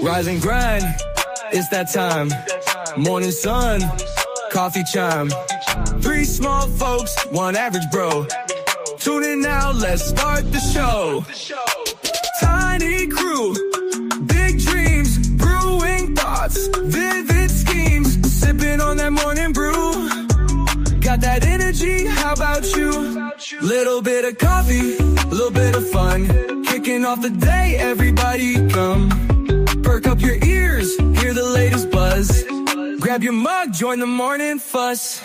Rise and grind, it's that time. Morning sun, coffee chime. Three small folks, one average bro. Tune in now, let's start the show. Tiny crew, big dreams, brewing thoughts, vivid schemes. Sipping on that morning brew. Got that energy, how about you? Little bit of coffee, little bit of fun. Kicking off the day, everybody come. Perk up your ears, hear the latest buzz. Grab your mug, join the morning fuss.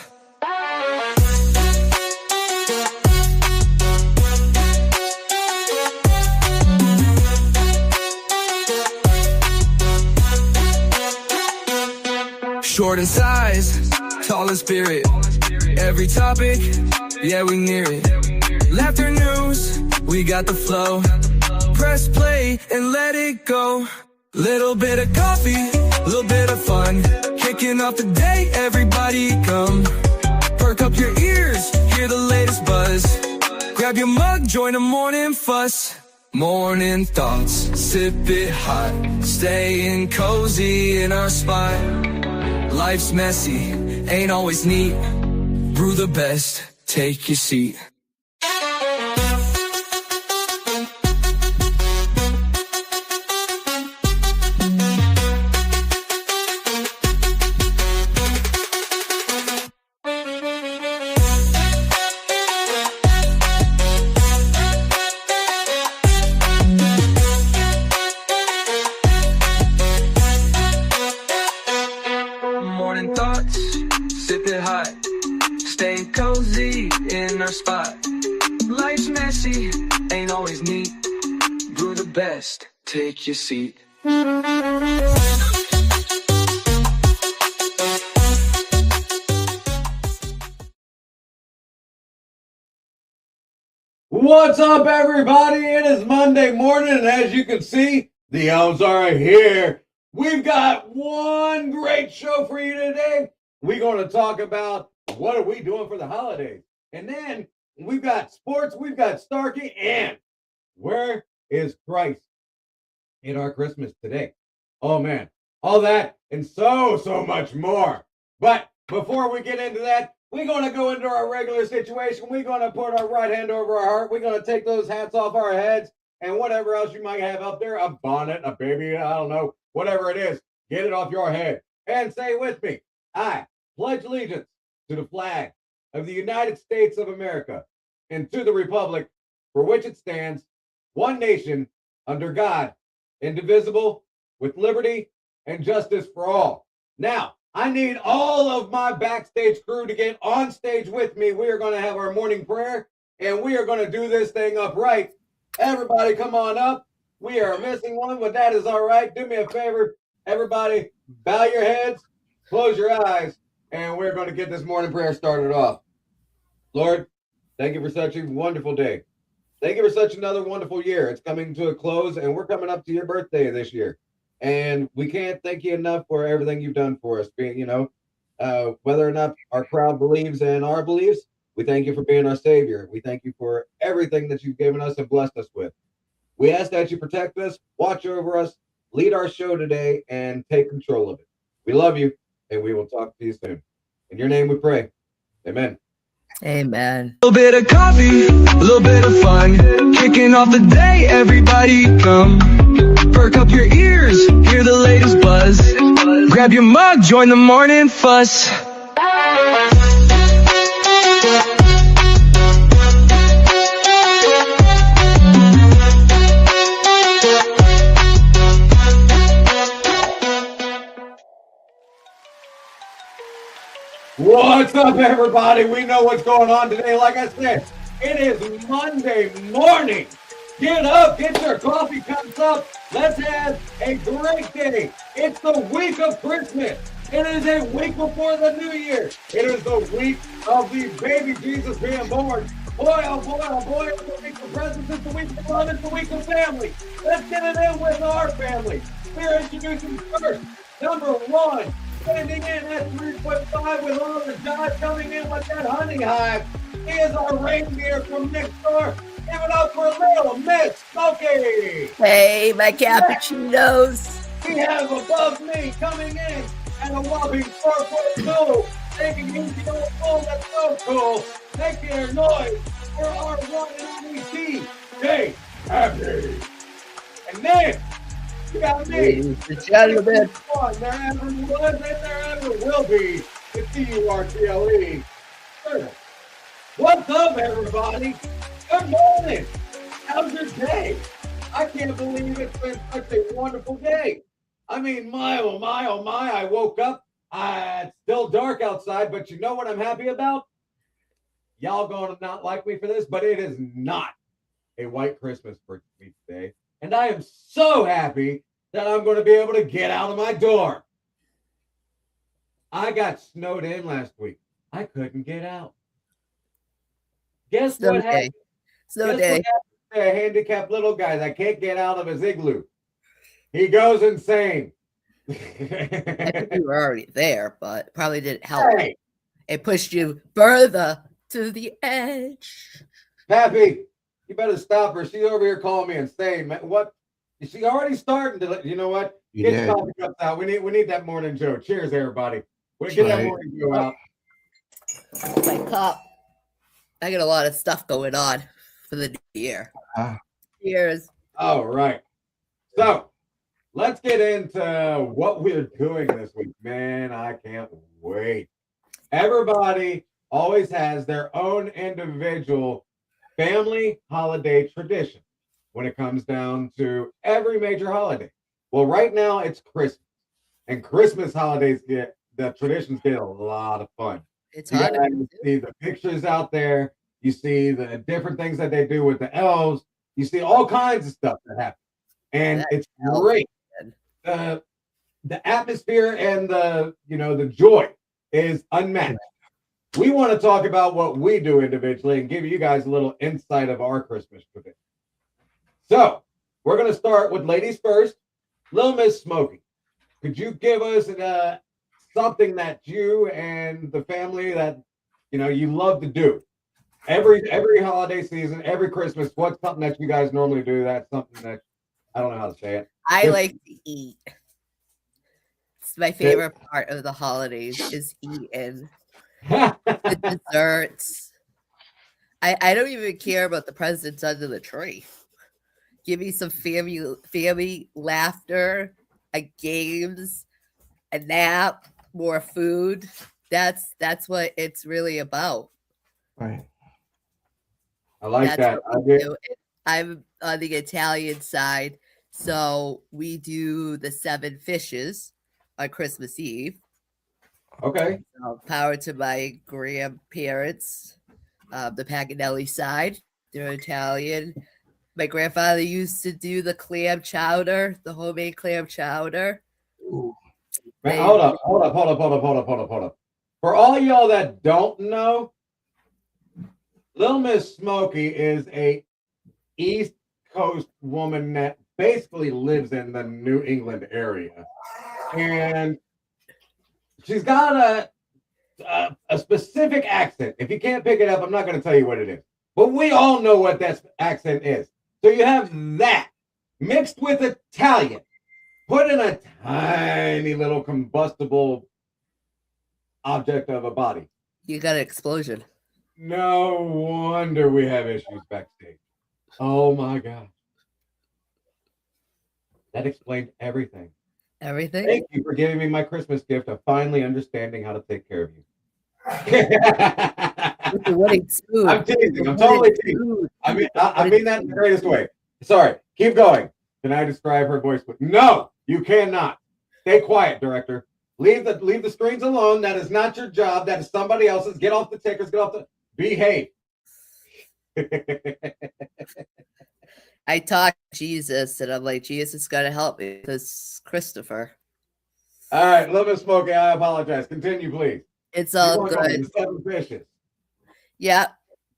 Short in size, tall in spirit. Every topic, yeah, we near it. Laughter news, we got the flow. Press play and let it go. Little bit of coffee, little bit of fun. Kicking off the day, everybody come. Perk up your ears, hear the latest buzz. Grab your mug, join the morning fuss. Morning thoughts, sip it hot. Staying cozy in our spot. Life's messy, ain't always neat. Brew the best, take your seat. Morning thoughts, sip it hot. Stay cozy in our spot. Life's messy, ain't always neat. Brew the best, take your seat. What's up, everybody? It is Monday morning, and as you can see, the elves are here. We've got one great show for you today. We're going to talk about what are we doing for the holidays. And then we've got sports, we've got Starkey, and where is Christ in our Christmas today? Oh, man, all that and so much more. But before we get into that, we're going to go into our regular situation. We're going to put our right hand over our heart. We're going to take those hats off our heads and whatever else you might have up there, a bonnet, a baby, I don't know, whatever it is, get it off your head. And say with me, I pledge allegiance to the flag of the United States of America and to the republic for which it stands, one nation, under God, indivisible, with liberty and justice for all. Now, I need all of my backstage crew to get on stage with me. We are going to have our morning prayer, and we are going to do this thing upright. Everybody come on up. We are missing one, but that is all right. Do me a favor. Everybody, bow your heads, close your eyes, and we're going to get this morning prayer started off. Lord, thank you for such a wonderful day. Thank you for such another wonderful year. It's coming to a close, and we're coming up to your birthday this year. And we can't thank you enough for everything you've done for us. Being, whether or not our crowd believes in our beliefs, we thank you for being our Savior. We thank you for everything that you've given us and blessed us with. We ask that you protect us, watch over us, lead our show today, and take control of it. We love you, and we will talk to you soon. In your name we pray. Amen. Amen. A little bit of coffee, a little bit of fun. Kicking off the day, everybody come. Perk up your ears, hear the latest buzz. Grab your mug, join the morning fuss. What's up, everybody? We know what's going on today. Like I said, it is Monday morning. Get up, get your coffee cups up. Let's have a great day. It's the week of Christmas. It is a week before the new year. It is the week of the baby Jesus being born. Boy, oh boy, oh boy, it's the week of presents, it's the week of love, it's the week of family. Let's get it in with our family. We're introducing first, number one, standing in at 3'5" with all the jive coming in with that honey hive. He is our reindeer from next door. Give it up for Lil SmoKii. Hey, my cappuccinos. We have above me coming in at a whopping 4.2, taking easy on the phone. That's so cool. Make your noise for our one and only DJ Pappy. And then you got me. Ladies and gentlemen. There ever was and there ever will be the TURTLE. What's up, everybody? Good morning. How's your day? I can't believe it's been such a wonderful day. I mean, my, oh my, oh my, I woke up. It's still dark outside, but you know what I'm happy about? Y'all going to not like me for this, but it is not a white Christmas for me today. And I am so happy that I'm going to be able to get out of my door. I got snowed in last week. I couldn't get out. Guess what happened? Snow day. What happened to a handicapped little guy that can't get out of his igloo? He goes insane. I think you were already there, but probably didn't help. Hey, It pushed you further to the edge. Pappy, you better stop her. She's over here calling me insane. Man, what? Is she already starting to? You know what? Get your coffee cups out. We need that morning Joe. Cheers, everybody. We get that morning Joe out. My cup. I got a lot of stuff going on for the new year. Cheers. All right. So let's get into what we're doing this week. Man, I can't wait. Everybody always has their own individual family holiday tradition when it comes down to every major holiday. Well, right now it's Christmas. And Christmas holidays the traditions get a lot of fun. It's You hot. guys see the pictures out there. You see the different things that they do with the elves. You see all kinds of stuff that happens. And it's great. The atmosphere and the joy is unmatched. We want to talk about what we do individually and give you guys a little insight of our Christmas tradition. So we're going to start with ladies first. Lil SmoKii, could you give us something that you and the family that you love to do every holiday season, every Christmas? What's something that you guys normally do? That's something that I don't know how to say it. I like to eat. It's my favorite part of the holidays is eating. The desserts. I don't even care about the presents under the tree. Give me some family laughter, games, a nap, more food. That's what it's really about. Right. I like that. I'm on the Italian side, so we do the 7 fishes on Christmas Eve. Okay. Power to my grandparents, the Paganelli side. They're Italian. My grandfather used to do the clam chowder, the homemade clam chowder. Ooh. Man, hold up. For all y'all that don't know, Lil SmoKii is a East Coast woman that basically lives in the New England area. And she's got a specific accent. If you can't pick it up, I'm not going to tell you what it is. But we all know what that accent is. So you have that mixed with Italian, put in a tiny little combustible object of a body. You got an explosion. No wonder we have issues backstage. Oh my God. That explained everything. Everything? Thank you for giving me my Christmas gift of finally understanding how to take care of you. With the wooden spoon. I'm teasing. I'm totally teasing. I mean that in the greatest way. Sorry. Keep going. Can I describe her voice? No, you cannot. Stay quiet, director. Leave the screens alone. That is not your job. That is somebody else's. Get off the tickers. Get off the. Behave. I talked to Jesus, and I'm like, Jesus got to help me. This Christopher. All right, Lil SmoKii, I apologize. Continue, please. It's all good. 7 fishes. Yeah.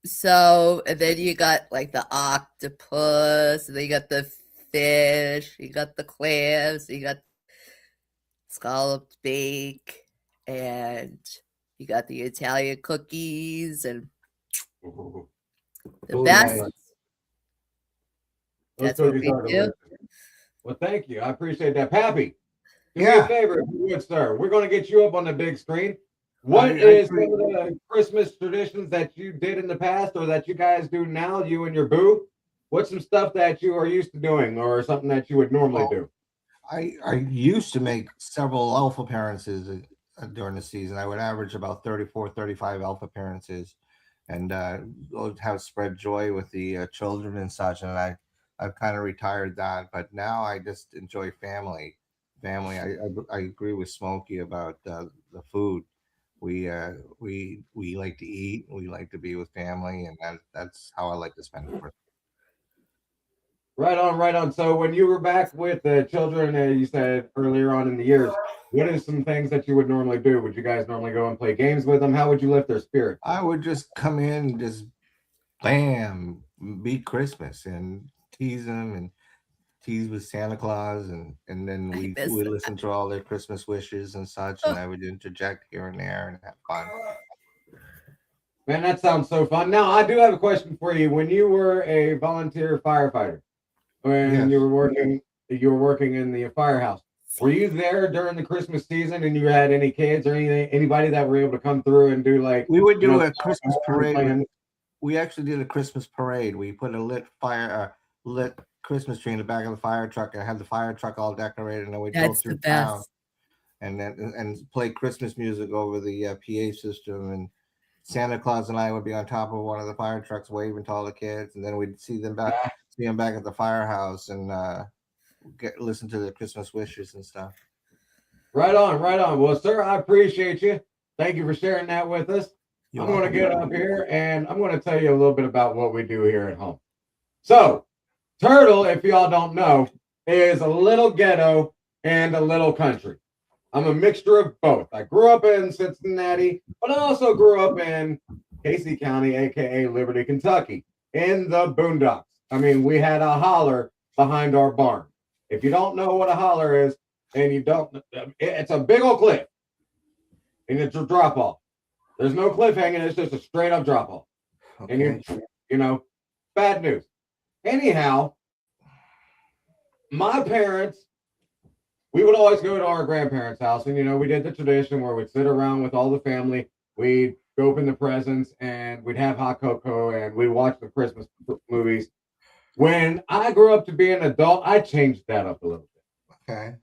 So, and then you got like the octopus, and then you got the fish, you got the clams, you got scalloped bake, and you got the Italian cookies, and the best Those That's what cookies we are do. delicious. Well, thank you. I appreciate that. Pappy, do me Yeah. a favor, if you would, sir. We're going to get you up on the big screen. What I is agree. some of the Christmas traditions that you did in the past or that you guys do now, you and your boo? What's some stuff that you are used to doing or something that you would normally Well, do? I used to make several elf appearances during the season. I would average about 34, 35 elf appearances, and would have spread joy with the children and such. And I've kind of retired that, but now I just enjoy family. Family. I agree with SmoKii about the food. We like to eat. We like to be with family, and that's how I like to spend Christmas. Right on, right on. So when you were back with the children, you said earlier on in the years, what are some things that you would normally do? Would you guys normally go and play games with them? How would you lift their spirit? I would just come in and just bam, beat Christmas and tease them and tease with Santa Claus, and then I we miss would that. listen to all their Christmas wishes and such, and I would interject here and there and have fun. Man, that sounds so fun. Now, I do have a question for you. When you were a volunteer firefighter, when Yes. you were working in the firehouse, were you there during the Christmas season and you had any kids or anybody that were able to come through and do like We would you do know, a Christmas parade. playing- We actually did a Christmas parade. We put a lit Christmas tree in the back of the fire truck, and had the fire truck all decorated, and then we'd go That's the through town best. and play Christmas music over the PA system. And Santa Claus and I would be on top of one of the fire trucks waving to all the kids, and then we'd see them back at the firehouse and listen to the Christmas wishes and stuff. Right on, right on. Well, sir, I appreciate you. Thank you for sharing that with us. I'm going to get up here and I'm going to tell you a little bit about what we do here at home. So, Turtle, if y'all don't know, is a little ghetto and a little country. I'm a mixture of both. I grew up in Cincinnati, but I also grew up in Casey County, aka Liberty, Kentucky, in the boondocks. I mean, we had a holler behind our barn. If you don't know what a holler is, and you don't, it's a big old cliff, and it's a drop off. There's no cliff hanging; it's just a straight up drop off. Okay. And you know, bad news. Anyhow, my parents, we would always go to our grandparents' house, and we did the tradition where we'd sit around with all the family, we'd open the presents, and we'd have hot cocoa, and we'd watch the Christmas movies. When I grew up to be an adult, I changed that up a little bit. Okay.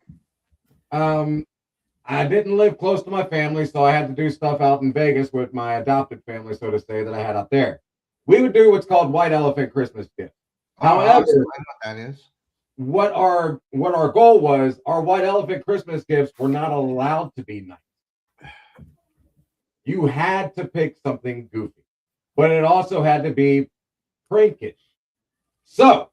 I didn't live close to my family, so I had to do stuff out in Vegas with my adopted family, so to say, that I had out there. We would do what's called white elephant Christmas gifts. However, I know what that is. what our goal was, our white elephant Christmas gifts were not allowed to be nice. You had to pick something goofy, but it also had to be prankish. So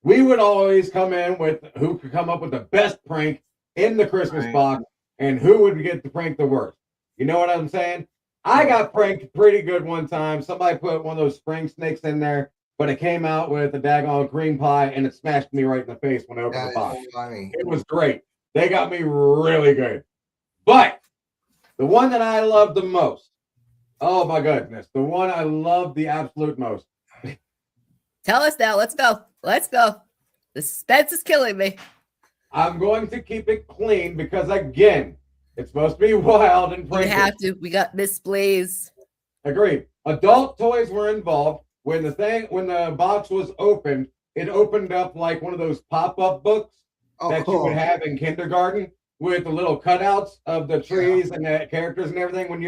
we would always come in with who could come up with the best prank in the Christmas box and who would get the prank the worst. You know what I'm saying? I got pranked pretty good one time. Somebody put one of those spring snakes in there, but it came out with a daggone cream pie and it smashed me right in the face when I opened the box. Funny. It was great. They got me really good. But the one that I loved the most, oh my goodness, the one I loved the absolute most. Tell us now. Let's go. Let's go. The suspense is killing me. I'm going to keep it clean because, again, it's supposed to be wild and We prankish. have to. We got Miss Blaze. Agreed. Adult toys were involved. When the box was opened, it opened up like one of those pop-up books that you would have in kindergarten with the little cutouts of the trees and the characters and everything. When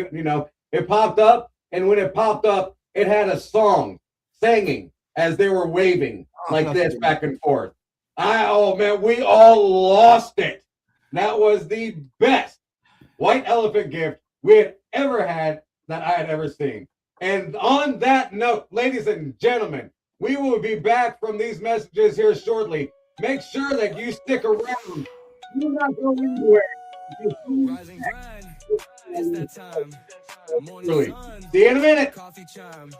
it popped up, and when it popped up, it had a song singing as they were waving like this back and forth. Oh man, we all lost it. That was the best white elephant gift we had ever had that I had ever seen. And on that note, ladies and gentlemen, we will be back from these messages here shortly. Make sure that you stick around. Do not go anywhere. Rise and grind. It's that time. Morning Really. sun. See you in a minute. Coffee chime.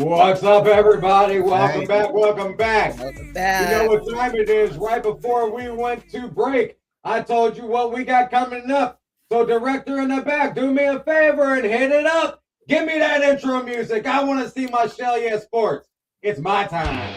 What's up, everybody? Welcome Hey. back. Welcome back. Welcome back. You know what time it is. Right before we went to break, I told you what we got coming up. So, director in the back, do me a favor and hit it up. Give me that intro music. I want to see my Shell Yeah Sports. It's my time.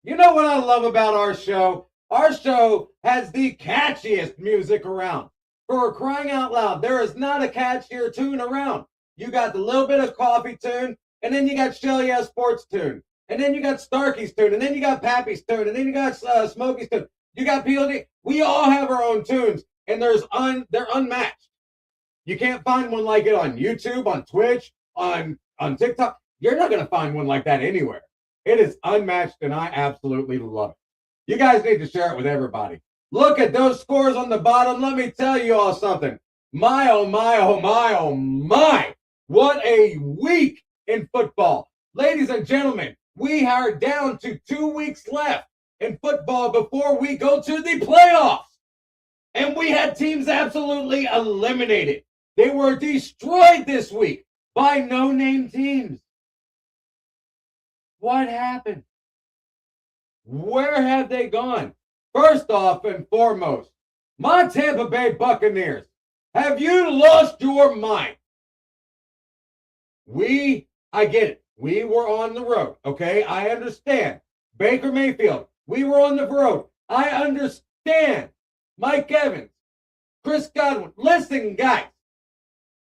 You know what I love about our show? Our show has the catchiest music around. For crying out loud, there is not a catchier tune around. You got the little bit of coffee tune, and then you got Shell Yeah Sports tune, and then you got Starkey's tune, and then you got Pappy's tune, and then you got SmoKii's tune. You got PLD. We all have our own tunes, and they're unmatched. You can't find one like it on YouTube, on Twitch, on TikTok. You're not going to find one like that anywhere. It is unmatched, and I absolutely love it. You guys need to share it with everybody. Look at those scores on the bottom. Let me tell you all something. My, oh, my, oh, my, oh, my. What a week in football. Ladies and gentlemen, we are down to 2 weeks left in football before we go to the playoffs. And we had teams absolutely eliminated. They were destroyed this week by no-name teams. What happened? Where have they gone? First off and foremost, my Tampa Bay Buccaneers, have you lost your mind? I get it. We were on the road, okay? I understand. Baker Mayfield, we were on the road. I understand. Mike Evans, Chris Godwin. Listen, guys,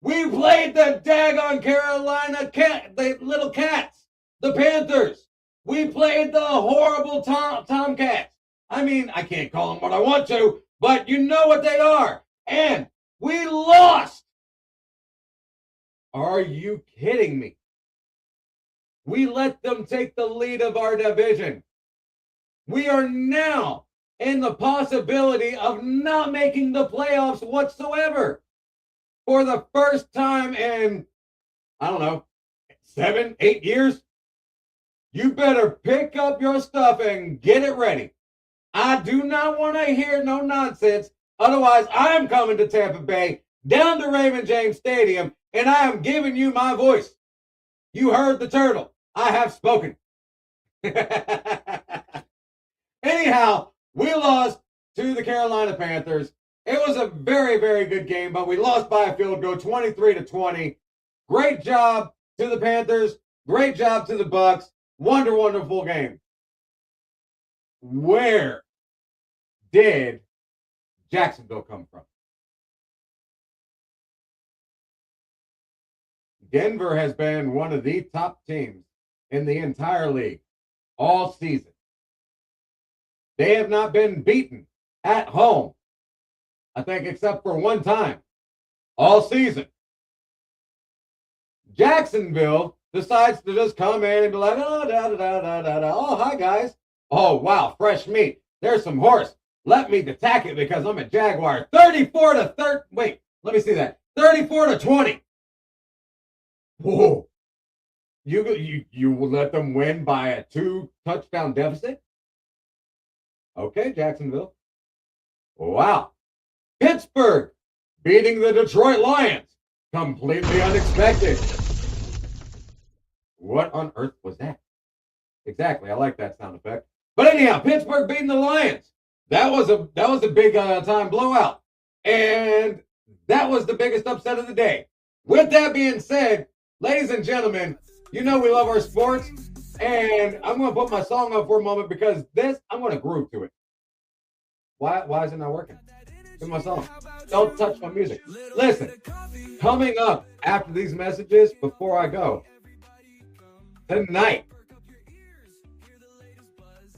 we played the daggone Carolina the little cats, the Panthers. We played the horrible Tomcats. I mean, I can't call them what I want to, but you know what they are. And we lost. Are you kidding me? We let them take the lead of our division. We are now in the possibility of not making the playoffs whatsoever. For the first time in, I don't know, 7, 8 years. You better pick up your stuff and get it ready. I do not want to hear no nonsense. Otherwise, I'm coming to Tampa Bay, down to Raymond James Stadium, and I am giving you my voice. You heard the turtle. I have spoken. Anyhow, we lost to the Carolina Panthers. It was a very, very good game, but we lost by a field goal, 23-20. Great job to the Panthers. Great job to the Bucks. Wonderful game. Where did Jacksonville come from? Denver has been one of the top teams in the entire league all season. They have not been beaten at home, I think, except for one time all season. Jacksonville decides to just come in and be like, oh, oh, hi, guys. Oh, wow, fresh meat. There's some horse. Let me attack it because I'm a Jaguar. 34-30. Wait, let me see that. 34-20. Whoa. You will let them win by a 2-touchdown deficit? Okay, Jacksonville. Wow. Pittsburgh beating the Detroit Lions. Completely unexpected. What on earth was that? Exactly. I like that sound effect. But anyhow, Pittsburgh beating the Lions. That was a big time blowout. And that was the biggest upset of the day. With that being said, ladies and gentlemen, you know we love our sports. And I'm going to put my song up for a moment because I'm going to groove to it. Why is it not working? It's my song. Don't touch my music. Listen, coming up after these messages, before I go, tonight,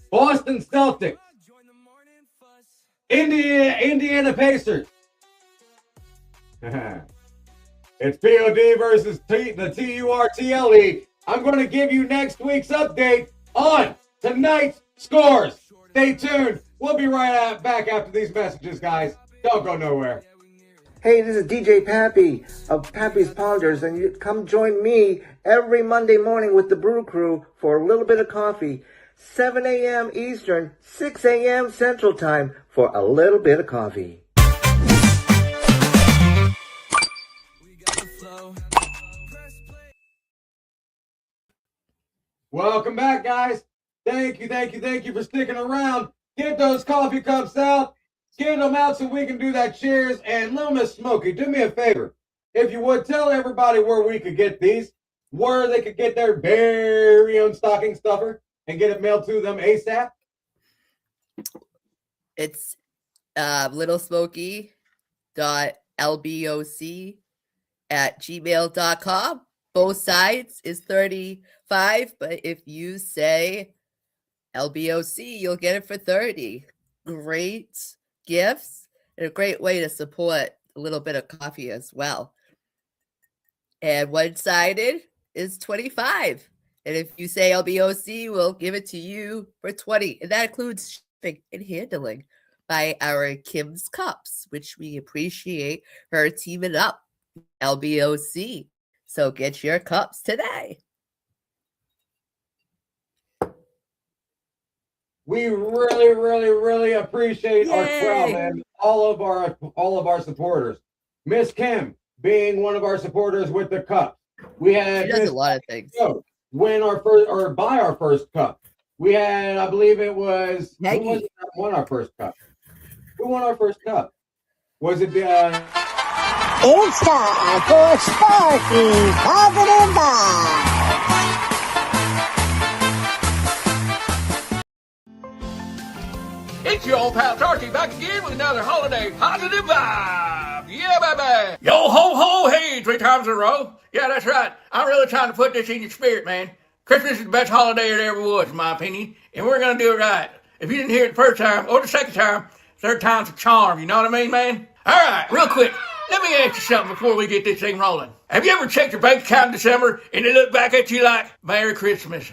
Boston Celtics, Indiana Pacers. It's POD versus the TURTLE. I'm going to give you next week's update on tonight's scores. Stay tuned. We'll be right back after these messages, guys. Don't go nowhere. Hey, this is DJ Pappy of Pappy's Ponders, and you come join me every Monday morning with the Brew Crew for a little bit of coffee. 7 a.m. Eastern, 6 a.m. Central Time for a little bit of coffee. We got the flow. Press play. Welcome back, guys. Thank you for sticking around. Get those coffee cups out. Get them out so we can do that cheers. And Lil SmoKii, do me a favor. If you would, tell everybody where we could get these, where they could get their very own stocking stuffer and get it mailed to them ASAP. It's littlesmoky.lboc@gmail.com. Both sides is 35, but if you say LBOC, you'll get it for 30. Great gifts and a great way to support a little bit of coffee as well. And one-sided is 25. And if you say LBOC, we'll give it to you for 20. And that includes shipping and handling by our Kim's Cups, which we appreciate her teaming up LBOC. So get your cups today. We really appreciate our Yay. crowd and all of our supporters. Miss Kim being one of our supporters with the cup. We had She does Miss a lot of things. win our first or buy our first cup. We had, I believe it was Maggie. who was it that won our first cup? Who won our first cup? Was it It's time for Sparky Positive Vibe. It's your old pal Turkey back again with another holiday positive vibe. Yeah, baby. Yo ho ho hey 3 times in a row. Yeah, that's right. I'm really trying to put this in your spirit, man. Christmas is the best holiday it ever was, in my opinion, and we're gonna do it right. If you didn't hear it the first time or the second time, third time's a charm. You know what I mean, man? All right, real quick. Let me ask you something before we get this thing rolling. Have you ever checked your bank account in December and they look back at you like, Merry Christmas?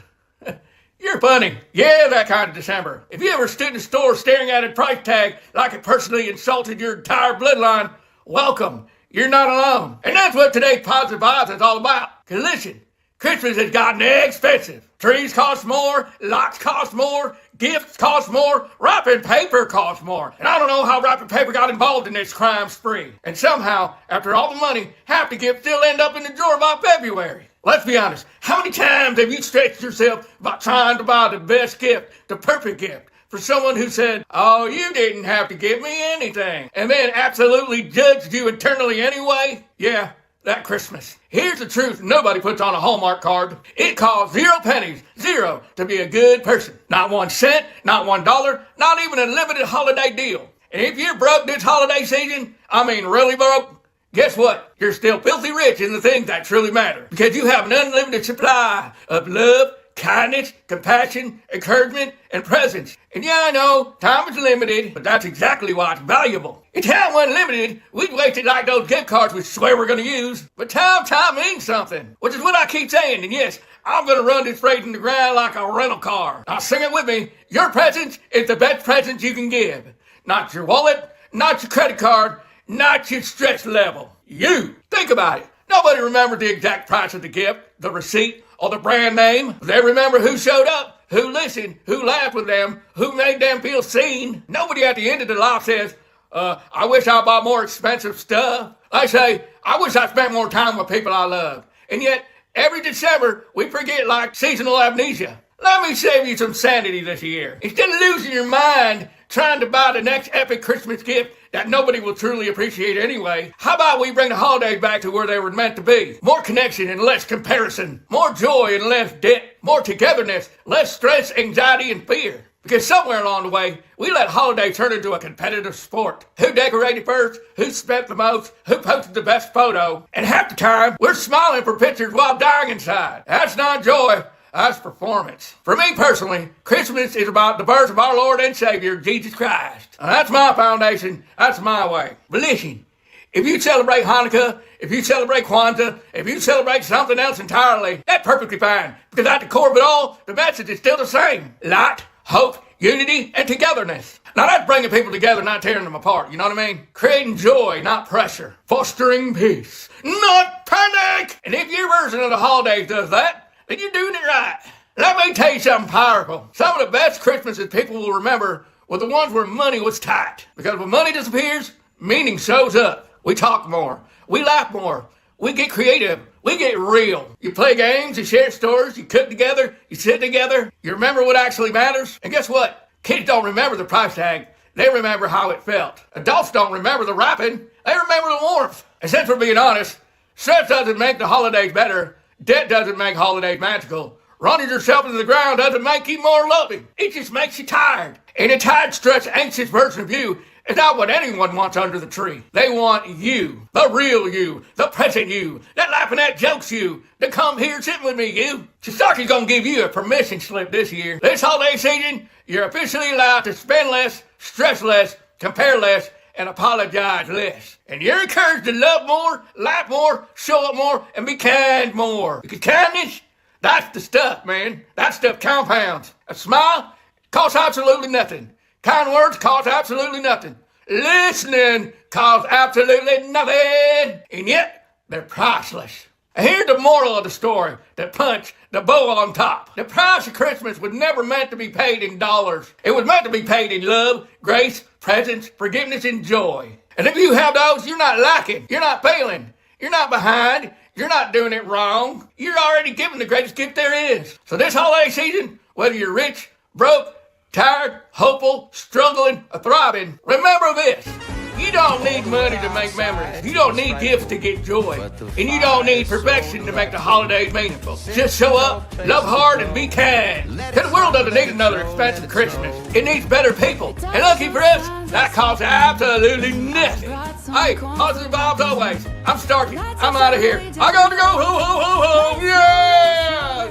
You're funny. Yeah, that kind of December. If you ever stood in the store staring at a price tag like it personally insulted your entire bloodline, welcome. You're not alone. And that's what today's Positive Vibes is all about. Because listen, Christmas has gotten expensive. Trees cost more, lights cost more, gifts cost more, wrapping paper costs more. And I don't know how wrapping paper got involved in this crime spree. And somehow, after all the money, half the gifts still end up in the drawer by February. Let's be honest, how many times have you stretched yourself by trying to buy the best gift, the perfect gift, for someone who said, oh, you didn't have to give me anything, and then absolutely judged you internally anyway? Yeah, that Christmas. Here's the truth nobody puts on a Hallmark card. It costs 0 pennies, zero, to be a good person. Not 1 cent, not $1, not even a limited holiday deal. And if you're broke this holiday season, I mean really broke, guess what? You're still filthy rich in the things that truly matter. Because you have an unlimited supply of love, kindness, compassion, encouragement, and presence. And yeah, I know, time is limited, but that's exactly why it's valuable. If time wasn't limited, we'd waste it like those gift cards we swear we're going to use. But time means something, which is what I keep saying. And yes, I'm going to run this phrase in the ground like a rental car. Now sing it with me. Your presence is the best present you can give. Not your wallet, not your credit card, not your stress level. You. Think about it. Nobody remembers the exact price of the gift, the receipt, or the brand name. They remember who showed up, who listened, who laughed with them, who made them feel seen. Nobody at the end of their life says, I wish I bought more expensive stuff. I say, I wish I spent more time with people I loved. And yet, every December, we forget like seasonal amnesia. Let me save you some sanity this year. Instead of losing your mind trying to buy the next epic Christmas gift that nobody will truly appreciate anyway, how about we bring the holidays back to where they were meant to be? More connection and less comparison. More joy and less debt. More togetherness, less stress, anxiety, and fear. Because somewhere along the way, we let holidays turn into a competitive sport. Who decorated first? Who spent the most? Who posted the best photo? And half the time, we're smiling for pictures while dying inside. That's not joy. That's performance. For me personally, Christmas is about the birth of our Lord and Savior, Jesus Christ. And that's my foundation. That's my way. But listen, if you celebrate Hanukkah, if you celebrate Kwanzaa, if you celebrate something else entirely, that's perfectly fine. Because at the core of it all, the message is still the same. Light, hope, unity, and togetherness. Now that's bringing people together, not tearing them apart. You know what I mean? Creating joy, not pressure. Fostering peace, not panic. And if your version of the holidays does that, then you're doing it right. Let me tell you something powerful. Some of the best Christmases people will remember were the ones where money was tight. Because when money disappears, meaning shows up. We talk more. We laugh more. We get creative. We get real. You play games, you share stories, you cook together, you sit together, you remember what actually matters. And guess what? Kids don't remember the price tag. They remember how it felt. Adults don't remember the wrapping. They remember the warmth. And since we're being honest, stress doesn't make the holidays better. Debt doesn't make holidays magical. Running yourself into the ground doesn't make you more loving. It just makes you tired. And a tired, stressed, anxious version of you is not what anyone wants under the tree. They want you, the real you, the present you, that laughing at jokes you, to come here sitting with me, you. So SmoKii's gonna give you a permission slip this year. This holiday season, you're officially allowed to spend less, stress less, compare less, and apologize less. And you're encouraged to love more, laugh more, show up more, and be kind more. Because kindness, that's the stuff, man. That stuff compounds. A smile costs absolutely nothing. Kind words cost absolutely nothing. Listening costs absolutely nothing. And yet, they're priceless. And here's the moral of the story that punch the bow on top. The price of Christmas was never meant to be paid in dollars. It was meant to be paid in love, grace, presence, forgiveness, and joy. And if you have those, you're not lacking. You're not failing. You're not behind. You're not doing it wrong. You're already giving the greatest gift there is. So this holiday season, whether you're rich, broke, tired, hopeful, struggling, or thriving, remember this. You don't need money to make memories. You don't need gifts to get joy. And you don't need perfection to make the holidays meaningful. Just show up, love hard, and be kind. Because the world doesn't need another expensive Christmas. It needs better people. And lucky for us, that costs absolutely nothing. Hey, positive vibes always. I'm SmoKii. I'm out of here. I got to go. Ho, ho, ho, ho. Yeah!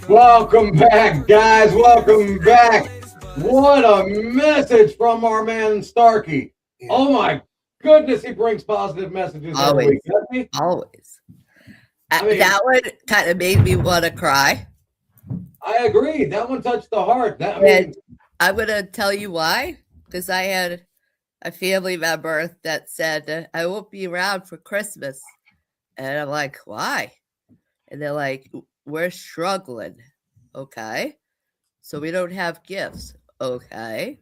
Welcome back, guys. Welcome back. What a message from our man SmoKii. Oh my goodness, he brings positive messages every week, doesn't he? Always. That one kind of made me want to cry. I agree. That one touched the heart. And I'm going to tell you why. Because I had a family member that said, I won't be around for Christmas. And I'm like, why? And they're like, we're struggling. Okay. So we don't have gifts. Okay.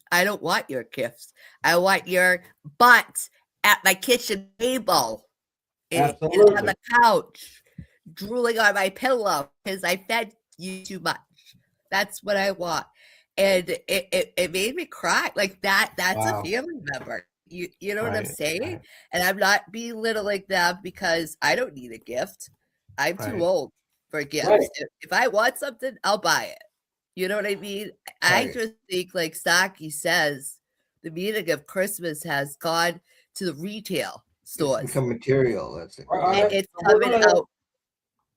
I don't want your gifts. I want your butt at my kitchen table and on the couch, drooling on my pillow because I fed you too much. That's what I want. And it made me cry. Like that's a family member. You know what I'm saying? Right. And I'm not belittling them because I don't need a gift. I'm too old for gifts. Right. If I want something, I'll buy it. You know what I mean? Right. I just think, like SmoKii says, the meaning of Christmas has gone to the retail stores. It's become material. That's it. It's coming out.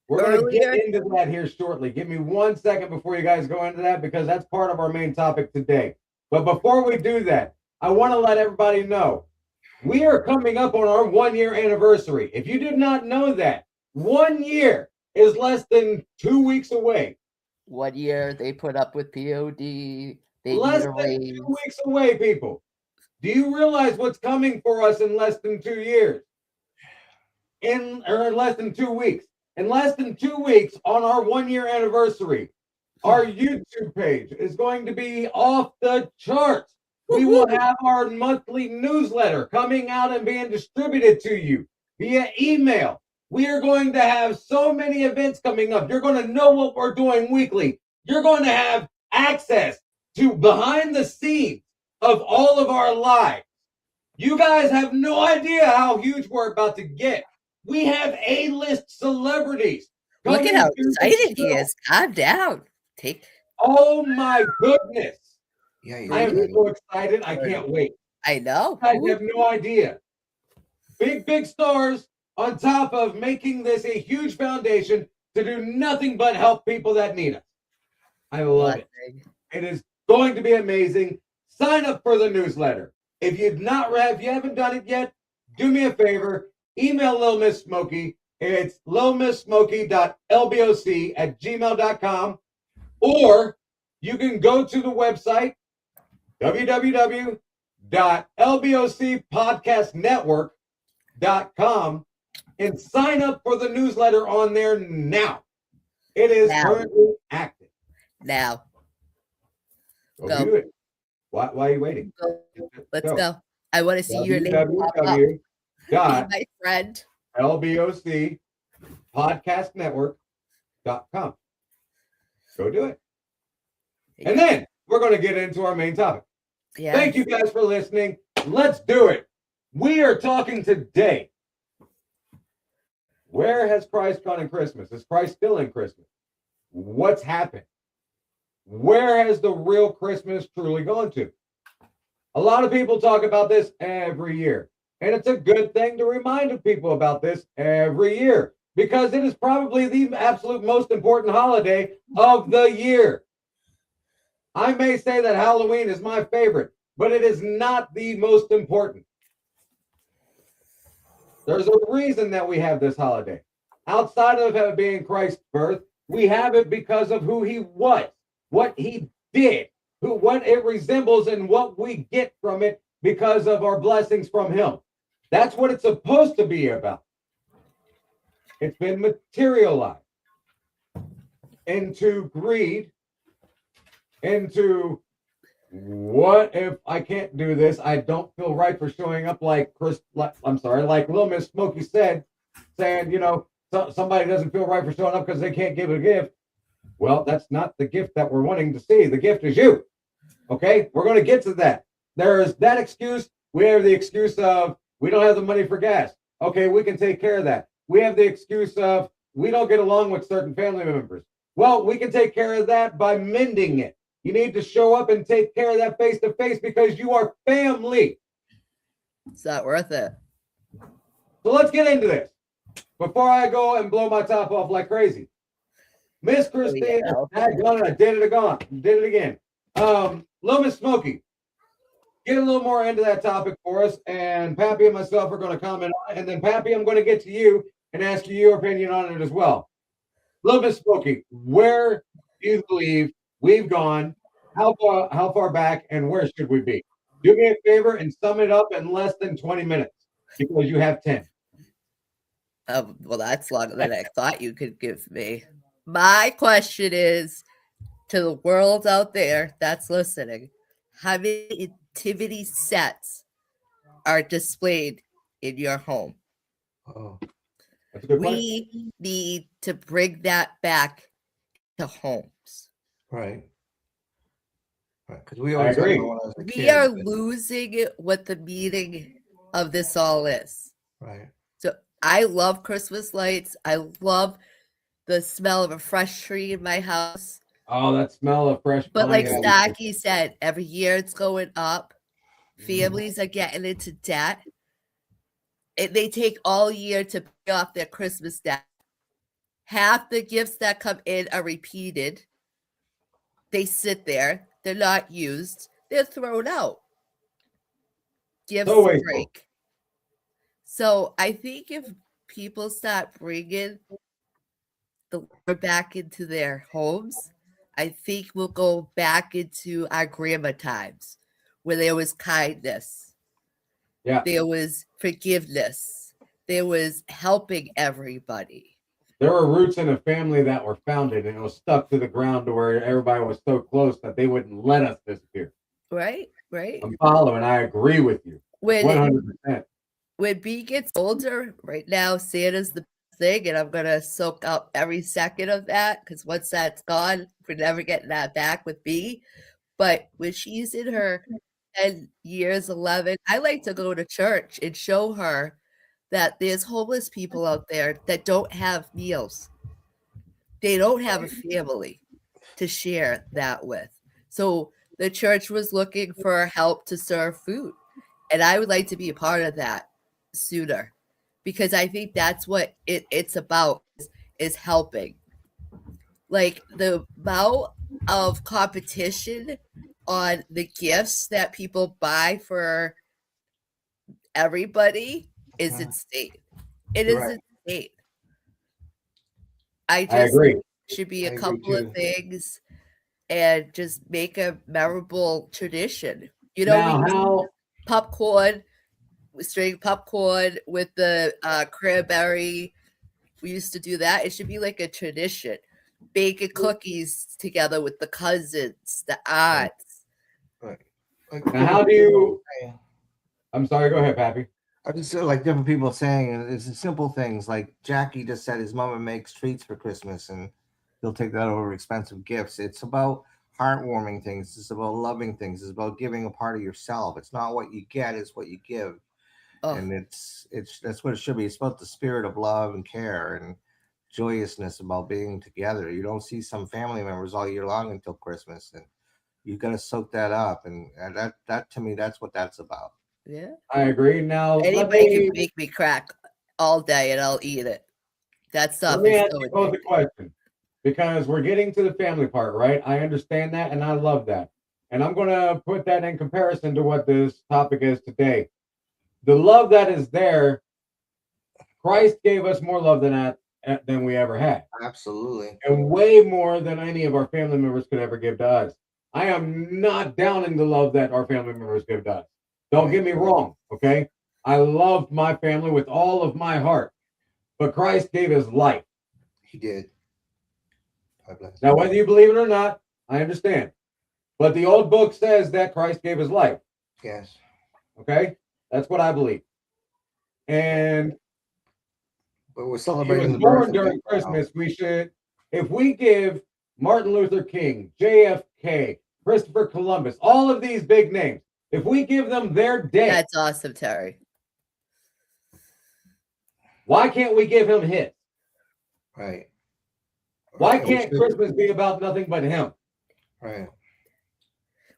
We're going to get into that here shortly. Give me 1 second before you guys go into that, because that's part of our main topic today. But before we do that, I want to let everybody know we are coming up on our 1 year anniversary. If you did not know that, 1 year is less than 2 weeks away. 1 year they put up with POD. Less than 2 weeks away, people. Do you realize what's coming for us in less than 2 years? Or less than 2 weeks. In less than 2 weeks, on our 1 year anniversary, our YouTube page is going to be off the charts. We will have our monthly newsletter coming out and being distributed to you via email. We are going to have so many events coming up. You're going to know what we're doing weekly. You're going to have access to behind the scenes of all of our lives. You guys have no idea how huge we're about to get. We have A-list celebrities. Look at how coming to the excited he show. is. Calm down. Oh my goodness. Yeah, I am so excited. I can't wait. I know. You guys have no idea. Big stars on top of making this a huge foundation to do nothing but help people that need us. I love it. It is going to be amazing. Sign up for the newsletter. If you haven't done it yet, do me a favor. Email Lil SmoKii. It's lilmisssmokii.lboc@gmail.com. Or you can go to the website www.lbocpodcastnetwork.com and sign up for the newsletter on there now. It is currently active. Now. Go. Do it. Why are you waiting? Let's go. I want to see your name pop up. Be my friend. LBOCpodcastnetwork.com. Go do it. And then we're going to get into our main topic. Yeah. Thank you guys for listening. Let's do it. We are talking today. Where has Christ gone in Christmas? Is Christ still in Christmas? What's happened? Where has the real Christmas truly gone to? A lot of people talk about this every year. And it's a good thing to remind people about this every year because it is probably the absolute most important holiday of the year. I may say that Halloween is my favorite, but it is not the most important. There's a reason that we have this holiday. Outside of it being Christ's birth, we have it because of who he was, what he did, what it resembles, and what we get from it because of our blessings from him. That's what it's supposed to be about. It's been materialized into greed, into what if I can't do this? I don't feel right for showing up like Lil SmoKii said, saying, somebody doesn't feel right for showing up because they can't give a gift. Well, that's not the gift that we're wanting to see. The gift is you. Okay? We're going to get to that. There's that excuse. We have the excuse of we don't have the money for gas. Okay, we can take care of that. We have the excuse of we don't get along with certain family members. Well, we can take care of that by mending it. You need to show up and take care of that face to face because you are family. It's not worth it. So let's get into this. Before I go and blow my top off like crazy. Miss Christina, I did it again. Lil SmoKii, get a little more into that topic for us, and Pappy and myself are going to comment on it, and then Pappy, I'm going to get to you and ask you your opinion on it as well. Lil SmoKii, where do you believe we've gone? How far back, and where should we be? Do me a favor and sum it up in less than 20 minutes because you have 10. Well, that's longer than I thought you could give me. My question is to the world out there that's listening, how many nativity sets are displayed in your home? Oh, that's a good question. We need to bring that back to homes. Right. Because we always agree. We are losing what the meaning of this all is. Right. So I love Christmas lights. I love the smell of a fresh tree in my house. Oh, that smell of fresh. But like SmoKii said, every year it's going up. Families are getting into debt. They take all year to pay off their Christmas debt. Half the gifts that come in are repeated. They sit there. They're not used. They're thrown out. Gifts a break. So I think if people start bringing the Lord back into their homes, I think we'll go back into our grandma times where there was kindness. Yeah. There was forgiveness. There was helping everybody. There were roots in a family that were founded and it was stuck to the ground to where everybody was so close that they wouldn't let us disappear. Right. I'm following. I agree with you. 100%. When B gets older, right now, Santa's the thing, and I'm gonna soak up every second of that because once that's gone, we're never getting that back with me. But when she's in her 10 years, 11, I like to go to church and show her that there's homeless people out there that don't have meals. They don't have a family to share that with. So the church was looking for help to serve food. And I would like to be a part of that sooner because I think that's what it's about is helping. Like the amount of competition on the gifts that people buy for everybody is insane. It is Right. insane. I I just agree. should be I a agree couple of too. things and just make a memorable tradition. You know, we Now, used how popcorn, string popcorn with the cranberry. We used to do that. It should be like a tradition. Baking cookies together with the cousins, the aunts. Right. Like now different how do people you? saying- I'm sorry. Go ahead, Pappy. I just feel like different people saying it's the simple things. Like Jackie just said, his mama makes treats for Christmas, and he'll take that over expensive gifts. It's about heartwarming things. It's about loving things. It's about giving a part of yourself. It's not what you get; it's what you give. Oh, And it's that's what it should be. It's about the spirit of love and care and joyousness about being together. You don't see some family members all year long until Christmas, and you got to soak that up. And that to me, that's what that's about. yeah. I agree. Now Anybody can make me crack all day and I'll eat it. That let stuff me is ask so you both a addictive. question because we're getting to the family part, right? I understand that and I love that. And I'm going to put that in comparison to what this topic is today. The love that is there, Christ gave us more love than we ever had, Absolutely. and way more than any of our family members could ever give to us. I am not downing the love that our family members give to us. Don't get me wrong, okay? I love my family with all of my heart, but Christ gave his life. He did. God bless. Now, whether you believe it or not, I understand. But the old book says that Christ gave his life. Yes. Okay? That's what I believe. And But we're he celebrating was the birth born of him during now. Christmas. We should, if we give Martin Luther King, JFK, Christopher Columbus, all of these big names, if we give them their day, That's awesome, Terry. why can't we give him his? Right. Why And we can't should- Christmas be about nothing but him? Right.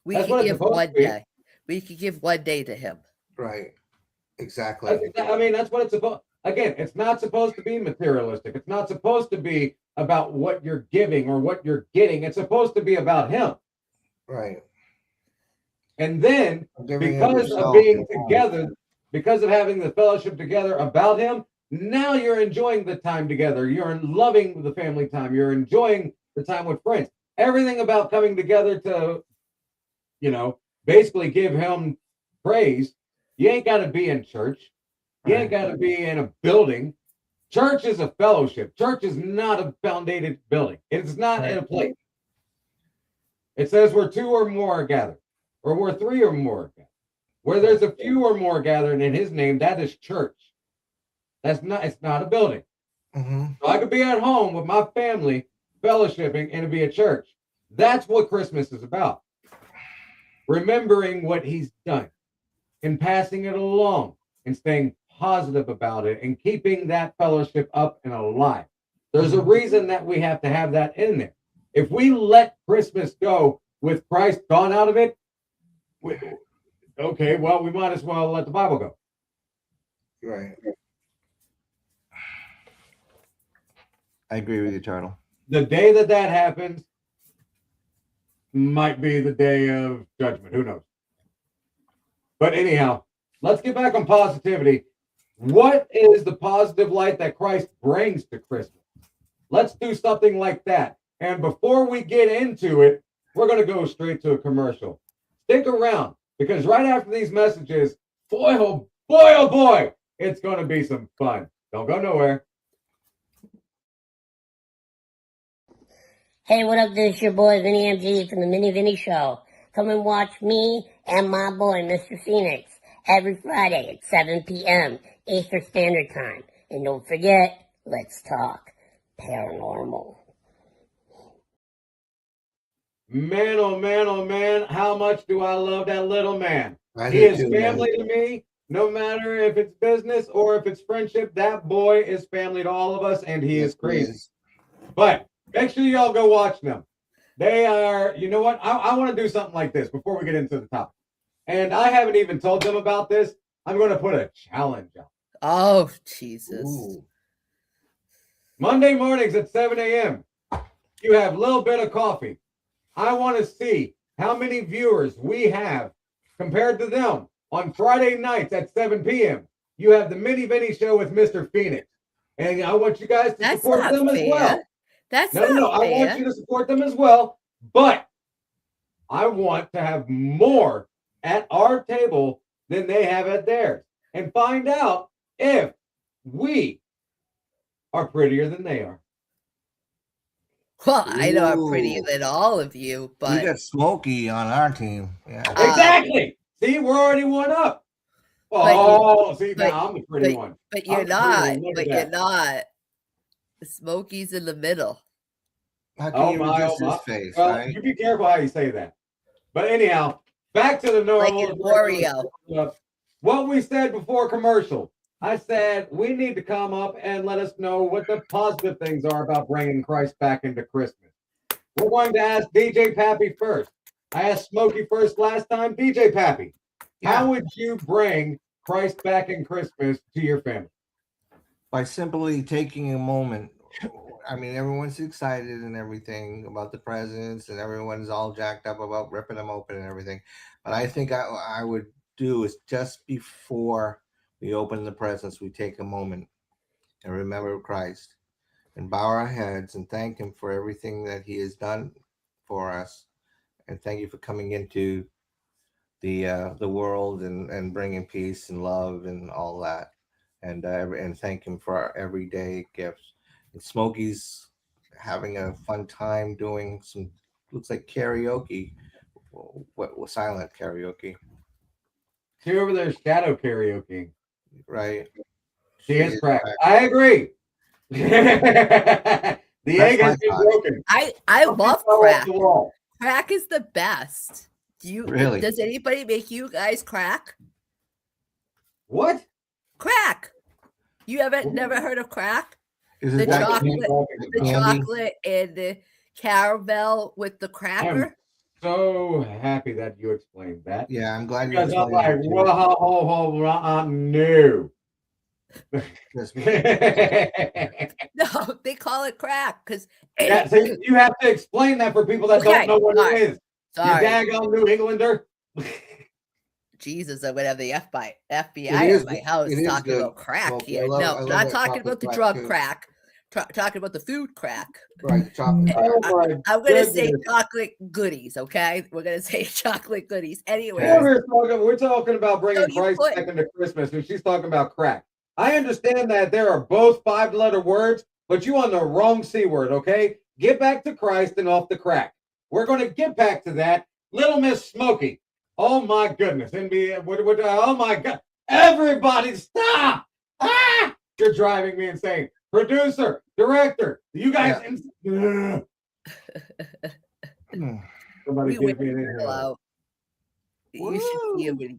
We That's could what it's give supposed one to be. day. We could give one day to him. Right. Exactly. I mean, that's what it's supposed. Again, it's not supposed to be materialistic. It's not supposed to be about what you're giving or what you're getting. It's supposed to be about him. Right. And then, Giving because of yourself being and love. together, because of having the fellowship together about him, now you're enjoying the time together. You're loving the family time. You're enjoying the time with friends. Everything about coming together to, basically give him praise. You ain't got to be in church. You ain't got to be in a building. Church is a fellowship. Church is not a founded building. It's not in a place. It says where two or more are gathered, or where three or more are gathered. Where there's a few or more gathered in his name, that is church. It's not a building. Mm-hmm. So I could be at home with my family, fellowshipping, and it'd be a church. That's what Christmas is about. Remembering what he's done and passing it along and staying positive about it and keeping that fellowship up and alive. There's a reason that we have to have that in there. If we let Christmas go with Christ gone out of it, okay, well, we might as well let the Bible go. Right. I agree with you, Turtle. The day that happens might be the day of judgment. Who knows? But anyhow, let's get back on positivity. What is the positive light that Christ brings to Christmas? Let's do something like that. And before we get into it, we're going to go straight to a commercial. Stick around, because right after these messages, boy, oh boy, it's going to be some fun. Don't go nowhere. Hey, what up? This is your boy Vinny MG from the Mini Vinny Show. Come and watch me and my boy Mr. Phoenix every Friday at 7 p.m. Eastern Standard Time. And don't forget, Let's talk paranormal. Man, oh man, oh man, how much do I love that little man? I He do is too, man. family to me, no matter if it's business or if it's friendship. That boy is family to all of us, and he Yes, is crazy. is. But make sure y'all go watch them. They are, you know what? I want to do something like this before we get into the topic. And I haven't even told them about this. I'm going to put a challenge on. Oh, Jesus. Ooh. Monday mornings at 7 a.m. You have a little bit of coffee. I want to see how many viewers we have compared to them on Friday nights at 7 p.m. You have the Mini Vinny Show with Mr. Phoenix. And I want you guys to That's support not them as fair. well. That's No, not I want fair. you to support them as well. But I want to have more at our table than they have at theirs. And find out if we are prettier than they are. Well, I know I'm prettier Ooh. than all of you, We but got SmoKii on our team. Yeah. Exactly. See, we're already one up. But you- Oh, see, but- now I'm the pretty one. but you're I'm the not. pretty one. Look But at you're that. not. Smokey's in the middle. How can Oh you my, resist oh my. his face, Well, right? you be careful how you say that. But anyhow, back to the Like normal. in Wario. What we said before commercial. I said we need to come up and let us know what the positive things are about bringing Christ back into Christmas. We're going to ask DJ Pappy first. I asked SmoKii first last time. DJ Pappy, how would you bring Christ back in Christmas to your family? By simply taking a moment. I mean, everyone's excited and everything about the presents, and everyone's all jacked up about ripping them open and everything. But I think I would do is just before we open the presents, we take a moment and remember Christ and bow our heads and thank him for everything that he has done for us. And thank you for coming into the world and bringing peace and love and all that. And thank him for our everyday gifts. And SmoKii's having a fun time doing some, looks like karaoke, what silent karaoke, She over there shadow karaoke. right? She is cracked. I agree. The egg has been broken. I love Fell off crack. the wall. Crack is the best. Do you Really? Does anybody make you guys crack? What? Crack. You haven't never heard of crack? Is The it that chocolate, the candy? chocolate and the caramel with the cracker. So happy that you explained that. Yeah, I'm glad you Because I'm explained like, that whoa, no. too. No, they call it crack because Yeah, so you have to explain that for people that don't know what it is. Sorry. You daggone New Englander. Jesus, I'm gonna have the FBI It at is my good. house It is talking good, about crack SmoKii. here. I love No, not that talking about the chocolate drug crack, crack. Talking about the food crack. Right, the chocolate. Oh my I'm gonna say goodness. chocolate goodies, okay? We're gonna say chocolate goodies. Anyway, We're talking about bringing you Christ put- back into Christmas, and she's talking about crack. I understand that there are both 5-letter words, but you on the wrong C word, okay? Get back to Christ and off the crack. We're going to get back to that. Little Miss SmoKii. Oh my goodness. Oh my God. Everybody stop. Ah! You're driving me insane. Producer, director, you guys. Somebody we give me an went inhaler. out. You should see him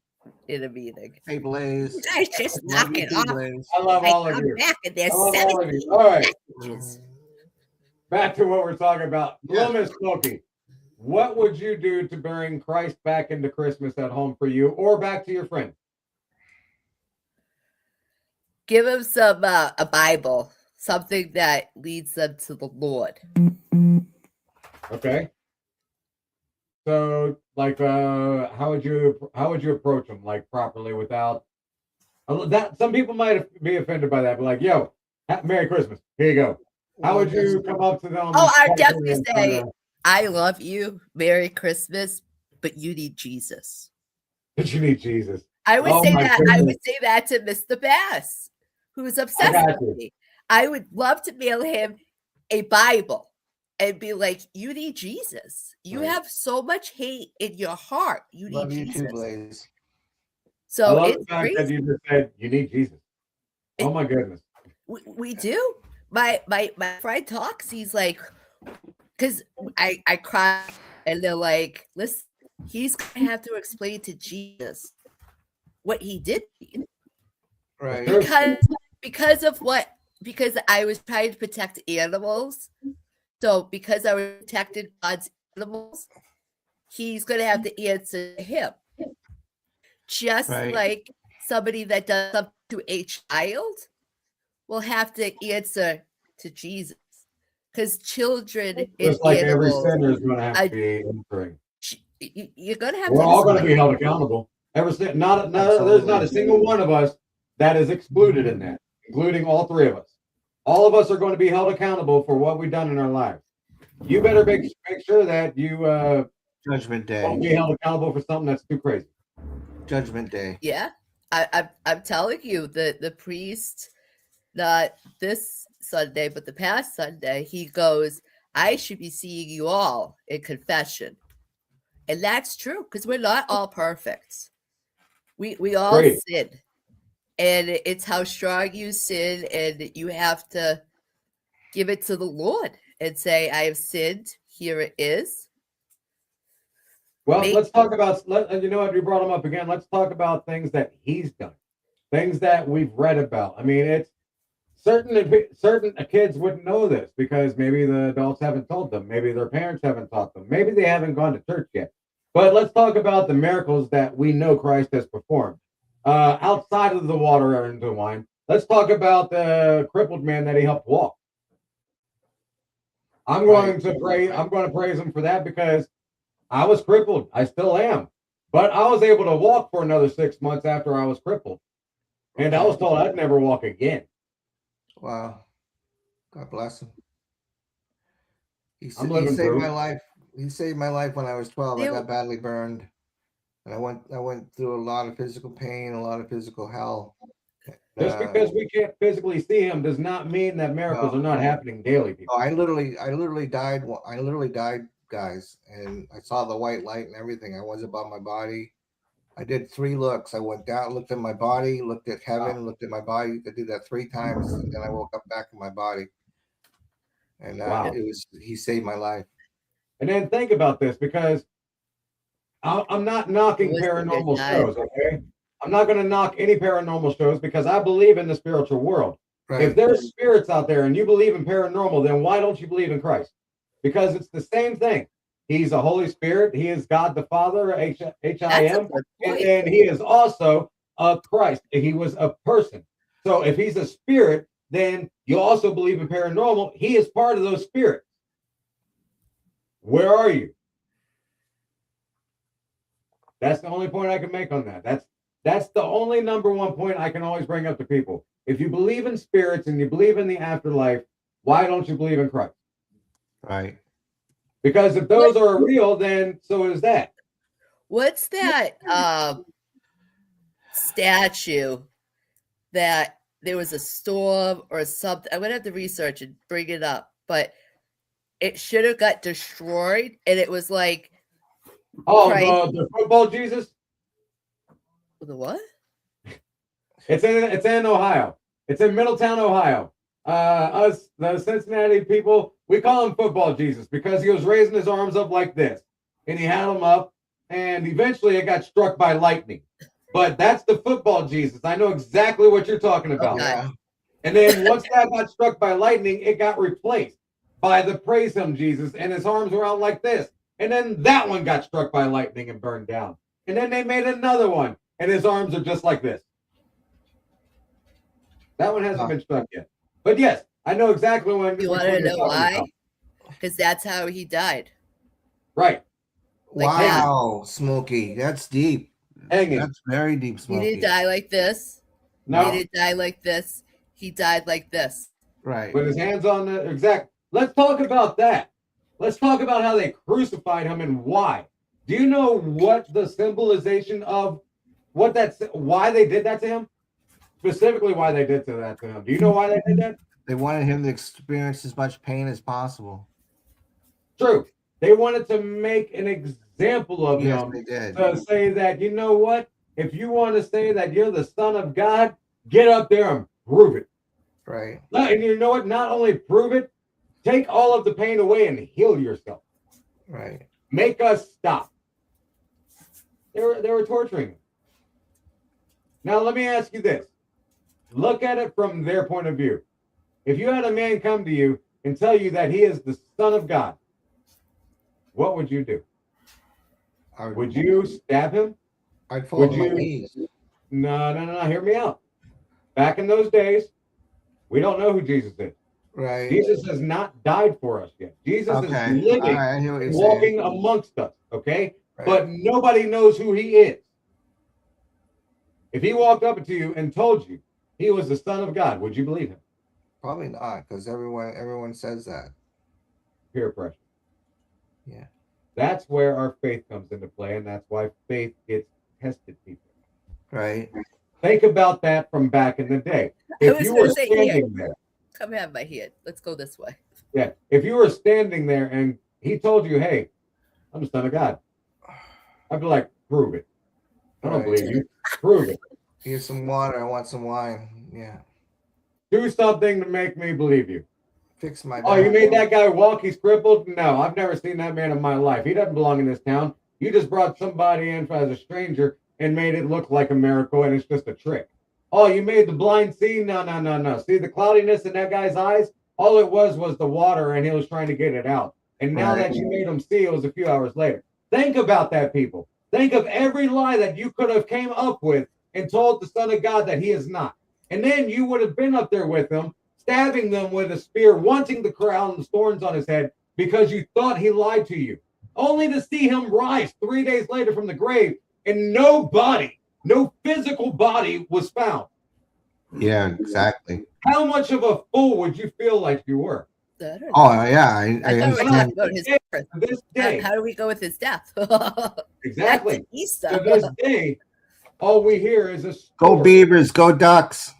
in a meeting. Hey, Blaze. You guys just Love knock you it too, off. Blaze. I love all of I'm you. back and there's I love all of 17 you. All right. messages. Back to what we're talking about. Yeah. Little Miss SmoKii, what would you do to bring Christ back into Christmas at home for you or back to your friend? Give him some a Bible, something that leads them to the Lord. Okay. So, like, how would you approach them, like, properly without that? Some people might be offended by that, but like, yo, Merry Christmas. Here you go. How would you come up to them? Oh, I'd definitely say, I love you, Merry Christmas, but you need Jesus. But you need Jesus. I would Oh say my that. I goodness. would say that to Mr. Bass, who's obsessed got with you. me. I would love to mail him a Bible and be like, "You need Jesus. You Right. have so much hate in your heart. You need Love you Jesus." too, Blaze. I So love it's the fact that crazy. you just said you need Jesus. Oh my goodness. We do. my friend talks. He's like, because I cry, and they're like, listen, he's gonna have to explain to Jesus what he did Right. because of what, because I was trying to protect animals. So because I was protecting God's animals, he's gonna have to answer to him. Just Right. like somebody that does something to a child will have to answer to Jesus. Because children and Just like every animals, sinner is going to have to be answering. you're gonna have We're to all going to be explain. held accountable. There's not a Absolutely. single one of us that is excluded in that, including all three of us. All of us are going to be held accountable for what we've done in our lives. You better make sure that you Judgment don't Day. be held accountable for something that's too crazy. Judgment Day. Yeah, I'm telling you, the priest, not this Sunday, but the past Sunday, he goes, I should be seeing you all in confession. And that's true, because we're not all perfect. We all Great. sin. And it's how strong you sin, and you have to give it to the Lord and say, I have sinned. Here it is. Well, Make- let's talk about, you know what, you brought him up again. Let's talk about things that he's done, things that we've read about. I mean, it's certain kids wouldn't know this because maybe the adults haven't told them. Maybe their parents haven't taught them. Maybe they haven't gone to church yet. But let's talk about the miracles that we know Christ has performed. Outside of the water and the wine, let's talk about the crippled man that he helped walk. I'm going to praise him for that because I was crippled. I still am. But I was able to walk for another 6 months after I was crippled. And I was told I'd never walk again. Wow. God bless him. He I'm saved living proof. my life. He saved my life when I was 12. I You- got badly burned. And I went through a lot of physical pain, a lot of physical hell. Just because we can't physically see him does not mean that miracles are not happening daily. People. I literally died. I literally died, guys, and I saw the white light and everything. I was above my body. I did 3 looks. I went down, looked at my body, looked at heaven, looked at my body. You could do that 3 times, and then I woke up back in my body. And Wow. he saved my life. And then think about this, because I'm not knocking paranormal shows, okay? I'm not going to knock any paranormal shows because I believe in the spiritual world. Right. If there's spirits out there and you believe in paranormal, then why don't you believe in Christ? Because it's the same thing. He's a Holy Spirit. He is God the Father, H-I-M. And then he is also a Christ. He was a person. So if he's a spirit, then you also believe in paranormal. He is part of those spirits. Where are you? That's the only point I can make on that. That's the only number one point I can always bring up to people. If you believe in spirits and you believe in the afterlife, why don't you believe in Christ? Right. Because if those are real, then so is that. What's that statue that there was a storm or something? I'm gonna have to research and bring it up, but it should have got destroyed, and it was like, the football Jesus. The what? It's in Ohio. It's in Middletown, Ohio. Us, the Cincinnati people, we call him football Jesus because he was raising his arms up like this, and he had them up, and eventually it got struck by lightning. But that's the football Jesus. I know exactly what you're talking about. Okay. And then once that got struck by lightning, it got replaced by the praise him Jesus, and his arms were out like this. And then that one got struck by lightning and burned down. And then they made another one, and his arms are just like this. That one hasn't been struck yet. But yes, I know exactly when. You want to know why? Because that's how he died. Right. Like wow, SmoKii, that's deep. Hanging. That's very deep, SmoKii. He didn't die like this. No. He didn't die like this. He died like this. Right. With his hands on the exact. Let's talk about that. Let's talk about how they crucified him and why. Do you know what the symbolization of what that's why they did that to him? Specifically, why they did that to him. Do you know why they did that? They wanted him to experience as much pain as possible. True. They wanted to make an example of him. They did. To say that, you know what? If you want to say that you're the Son of God, get up there and prove it. Right. And you know what? Not only prove it, take all of the pain away and heal yourself. Right. Make us stop. They were torturing him. Now let me ask you this. Look at it from their point of view. If you had a man come to you and tell you that he is the Son of God, what would you do? Would you stab him? I'd fall on my knees. No. Hear me out. Back in those days, we don't know who Jesus is. Right. Jesus has not died for us yet. Jesus is living, right, walking amongst us, okay? Right. But nobody knows who he is. If he walked up to you and told you he was the Son of God, would you believe him? Probably not, because everyone says that. Peer pressure. Yeah. That's where our faith comes into play, and that's why faith gets tested, people. Right. Think about that from back in the day. If you were standing there, come have my hand. Let's go this way. Yeah. If you were standing there and he told you, hey, I'm the Son of God, I'd be like, prove it. I don't believe you. Prove it. Here's some water. I want some wine. Yeah. Do something to make me believe you. Fix my Oh, you made that guy walk? He's crippled? No, I've never seen that man in my life. He doesn't belong in this town. You just brought somebody in as a stranger and made it look like a miracle, and it's just a trick. Oh, you made the blind see? No. See the cloudiness in that guy's eyes? All it was the water, and he was trying to get it out. And now that you made him see, it was a few hours later. Think about that, people. Think of every lie that you could have came up with and told the Son of God that he is not. And then you would have been up there with him, stabbing them with a spear, wanting the crown and thorns on his head because you thought he lied to you, only to see him rise 3 days later from the grave and no body, no physical body was found. Yeah, exactly. How much of a fool would you feel like you were? Oh, yeah. I thought we were talking about his birth. This day. How do we go with his death? Exactly. To this day, all we hear is a story. Go Beavers, go Ducks.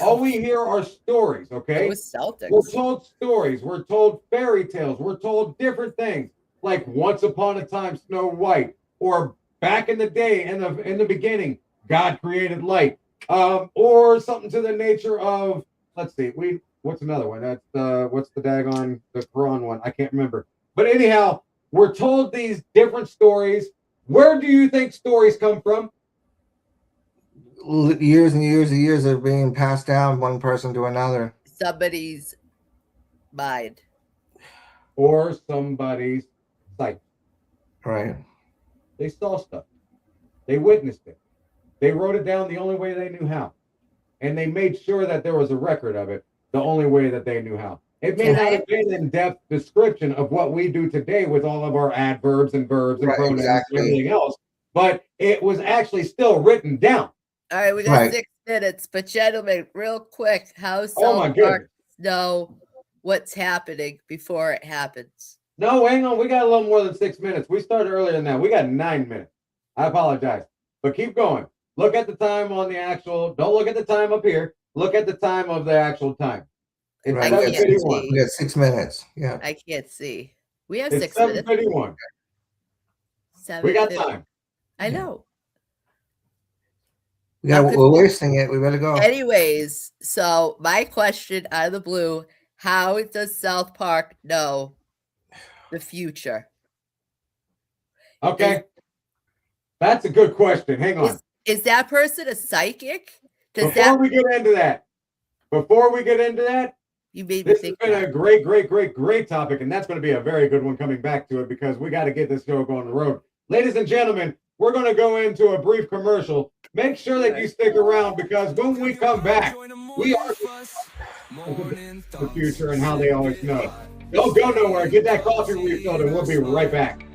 All we hear are stories, okay? It was Celtics. We're told stories. We're told fairy tales. We're told different things, like Once Upon a Time, Snow White, or back in the day, in the beginning, God created light, or something to the nature of. Let's see, what's another one? That's what's the daggone the Quran one? I can't remember. But anyhow, we're told these different stories. Where do you think stories come from? Years and years of being passed down one person to another. Somebody's mind. Or somebody's sight. Right. They saw stuff. They witnessed it. They wrote it down the only way they knew how. And they made sure that there was a record of it the only way that they knew how. It may not have been an in-depth description of what we do today with all of our adverbs and verbs and pronouns and everything else, but it was actually still written down. All right, we got 6 minutes, but gentlemen, real quick, how South Park know what's happening before it happens? No, hang on. We got a little more than 6 minutes. We started earlier than that. We got 9 minutes. I apologize, but keep going. Look at the time on the actual. Don't look at the time up here. Look at the time of the actual time. It's 7:51. We got 6 minutes. Yeah. I can't see. We have It's 6 minutes. 7:51. We got time. I know. Yeah, we're wasting it. We better go. Anyways, so my question out of the blue: how does South Park know the future? Okay, that's a good question. Hang on. Is that person a psychic? Before we get into that, you made me this has think been a great topic, and that's going to be a very good one coming back to it because we got to get this show going on the road. Ladies and gentlemen, we're going to go into a brief commercial. Make sure that you stick around because when we come back, we are the future and how they always know. Don't go nowhere. Get that coffee refilled, and we'll be right back.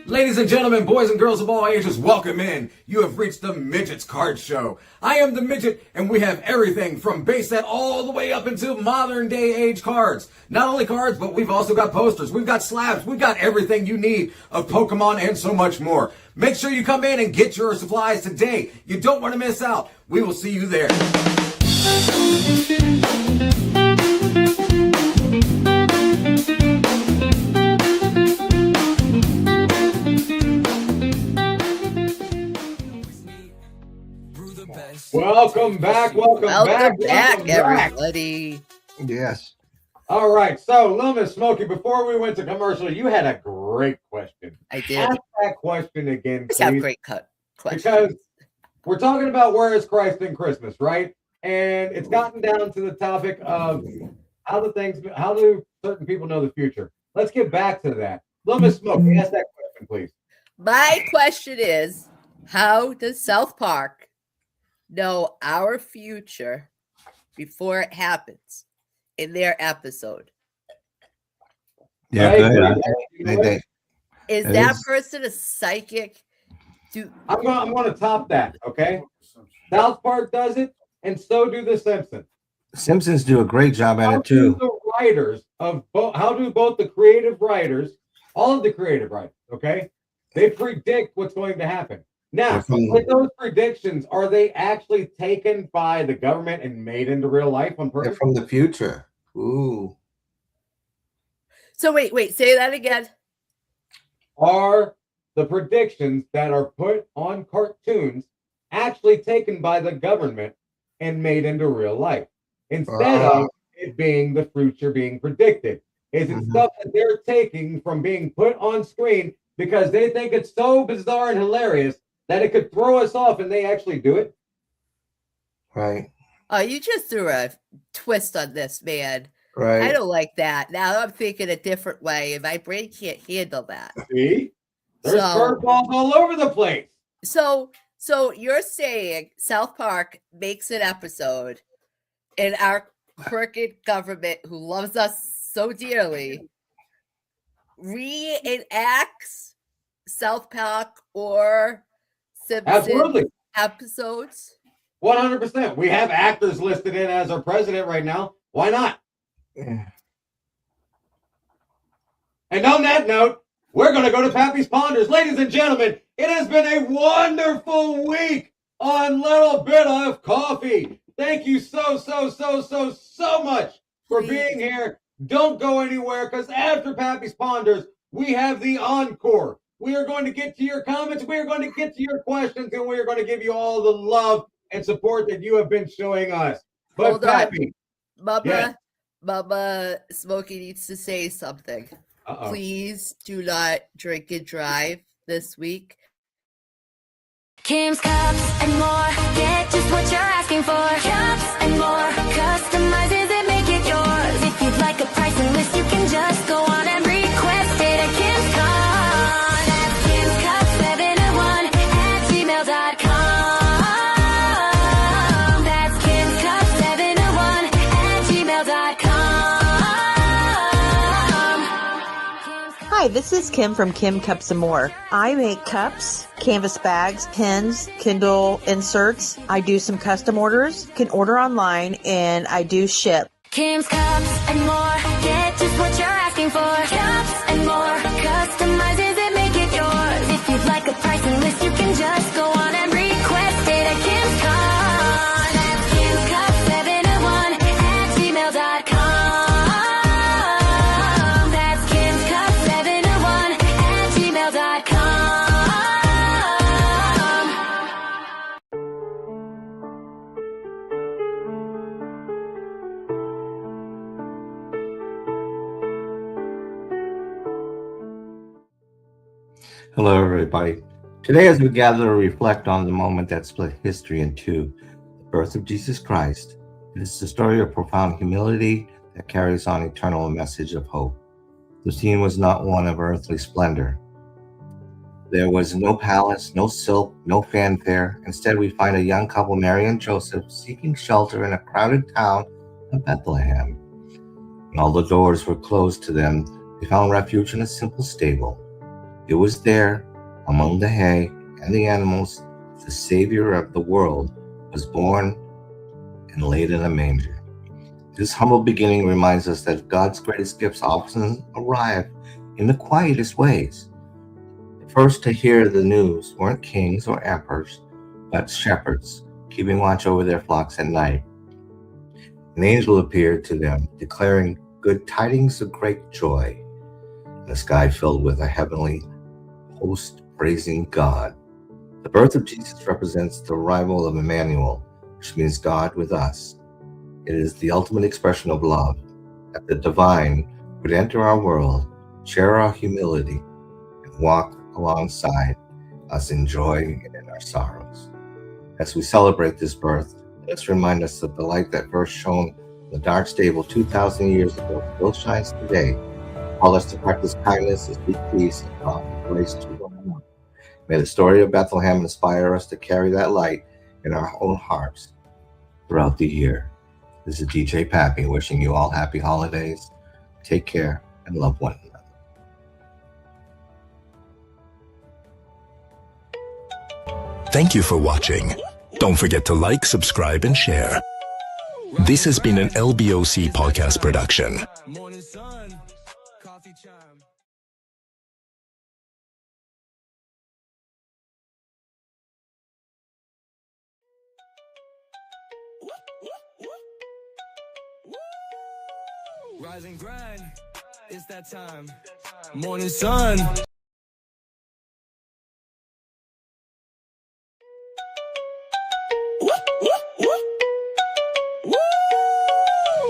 Ladies and gentlemen, boys and girls of all ages, welcome in. You have reached the Midget's Card Show. I am the Midget, and we have everything from base set all the way up into modern day age cards. Not only cards, but we've also got posters, we've got slabs, we've got everything you need of Pokemon and so much more. Make sure you come in and get your supplies today. You don't want to miss out. We will see you there. Welcome back. Welcome back, everybody. Yes. All right. So, Lil SmoKii, before we went to commercial, you had a great question. I did. Ask that question again, Just have please. great questions. Because we're talking about where is Christ in Christmas, right? And it's gotten down to the topic of how do certain people know the future? Let's get back to that. Lil SmoKii, ask that question, please. My question is, how does South Park know our future before it happens in their episode? Yeah, good. Is that person a psychic? I'm going to top that, okay? South Park does it, and so do the Simpsons. Simpsons do a great job at it too. How do both the creative writers, all of the creative writers, okay? They predict what's going to happen. Now, with those predictions, are they actually taken by the government and made into real life on purpose? They're from the future. Ooh. So wait, say that again. Are the predictions that are put on cartoons actually taken by the government and made into real life instead of it being the future being predicted? Is it stuff that they're taking from being put on screen because they think it's so bizarre and hilarious that it could throw us off, and they actually do it? Right. Oh, you just threw a twist on this, man. Right. I don't like that. Now I'm thinking a different way, and my brain can't handle that. See? There's curveballs all over the place. So you're saying South Park makes an episode, and our crooked government, who loves us so dearly, reenacts South Park or Simpsons episodes? 100%. We have actors listed in as our president right now. Why not? Yeah. And on that note, we're going to go to Pappy's Ponders. Ladies and gentlemen, it has been a wonderful week on Little Bit of Coffee. Thank you so much for being here. Don't go anywhere, because after Pappy's Ponders, we have the encore. We are going to get to your comments. We are going to get to your questions, and we are going to give you all the love and support that you have been showing us. But Hold Pappy, Mama SmoKii needs to say something. Please do not drink and drive this week. Kim's Cups and more. Get just what you're asking for. Cups and more. Customizes it, make it yours. If you'd like a pricing list, you can just go on and request it at Kim's Cups. That's Kim's Cups 701@gmail.com. That's Kim's Cups 701@gmail.com. Hi, this is Kim from Kim Cups and More. I make cups, canvas bags, pins, Kindle inserts. I do some custom orders, can order online, and I do ship. Kim's Cups and more. Get just what you're asking for. Cups and more. Customizes it, make it yours. If you'd like a pricing list, you can just go on and request it at Kim's Cups. That's Kim's Cups 701@gmail.com. That's Kim's Cups 701@gmail.com. Hello, everybody. Today, as we gather to reflect on the moment that split history in two, the birth of Jesus Christ, it is the story of profound humility that carries on eternal message of hope. The scene was not one of earthly splendor. There was no palace, no silk, no fanfare. Instead, we find a young couple, Mary and Joseph, seeking shelter in a crowded town of Bethlehem. When all the doors were closed to them, they found refuge in a simple stable. It was there, among the hay and the animals, the Savior of the world was born and laid in a manger. This humble beginning reminds us that God's greatest gifts often arrive in the quietest ways. The first to hear the news weren't kings or emperors, but shepherds, keeping watch over their flocks at night. An angel appeared to them, declaring good tidings of great joy. The sky filled with a heavenly host praising God. The birth of Jesus represents the arrival of Emmanuel, which means God with us. It is the ultimate expression of love, that the divine would enter our world, share our humility, and walk alongside us in joy and in our sorrows. As we celebrate this birth, let's remind us that the light that first shone in the dark stable 2,000 years ago still shines today. Call us to practice kindness, to seek peace, and offer grace to one another. May the story of Bethlehem inspire us to carry that light in our own hearts throughout the year. This is DJ Pappy wishing you all happy holidays. Take care and love one another. Thank you for watching. Don't forget to like, subscribe, and share. This has been an LBOC podcast production. Morning sun, coffee chime. Rise and grind, it's that time. Morning sun.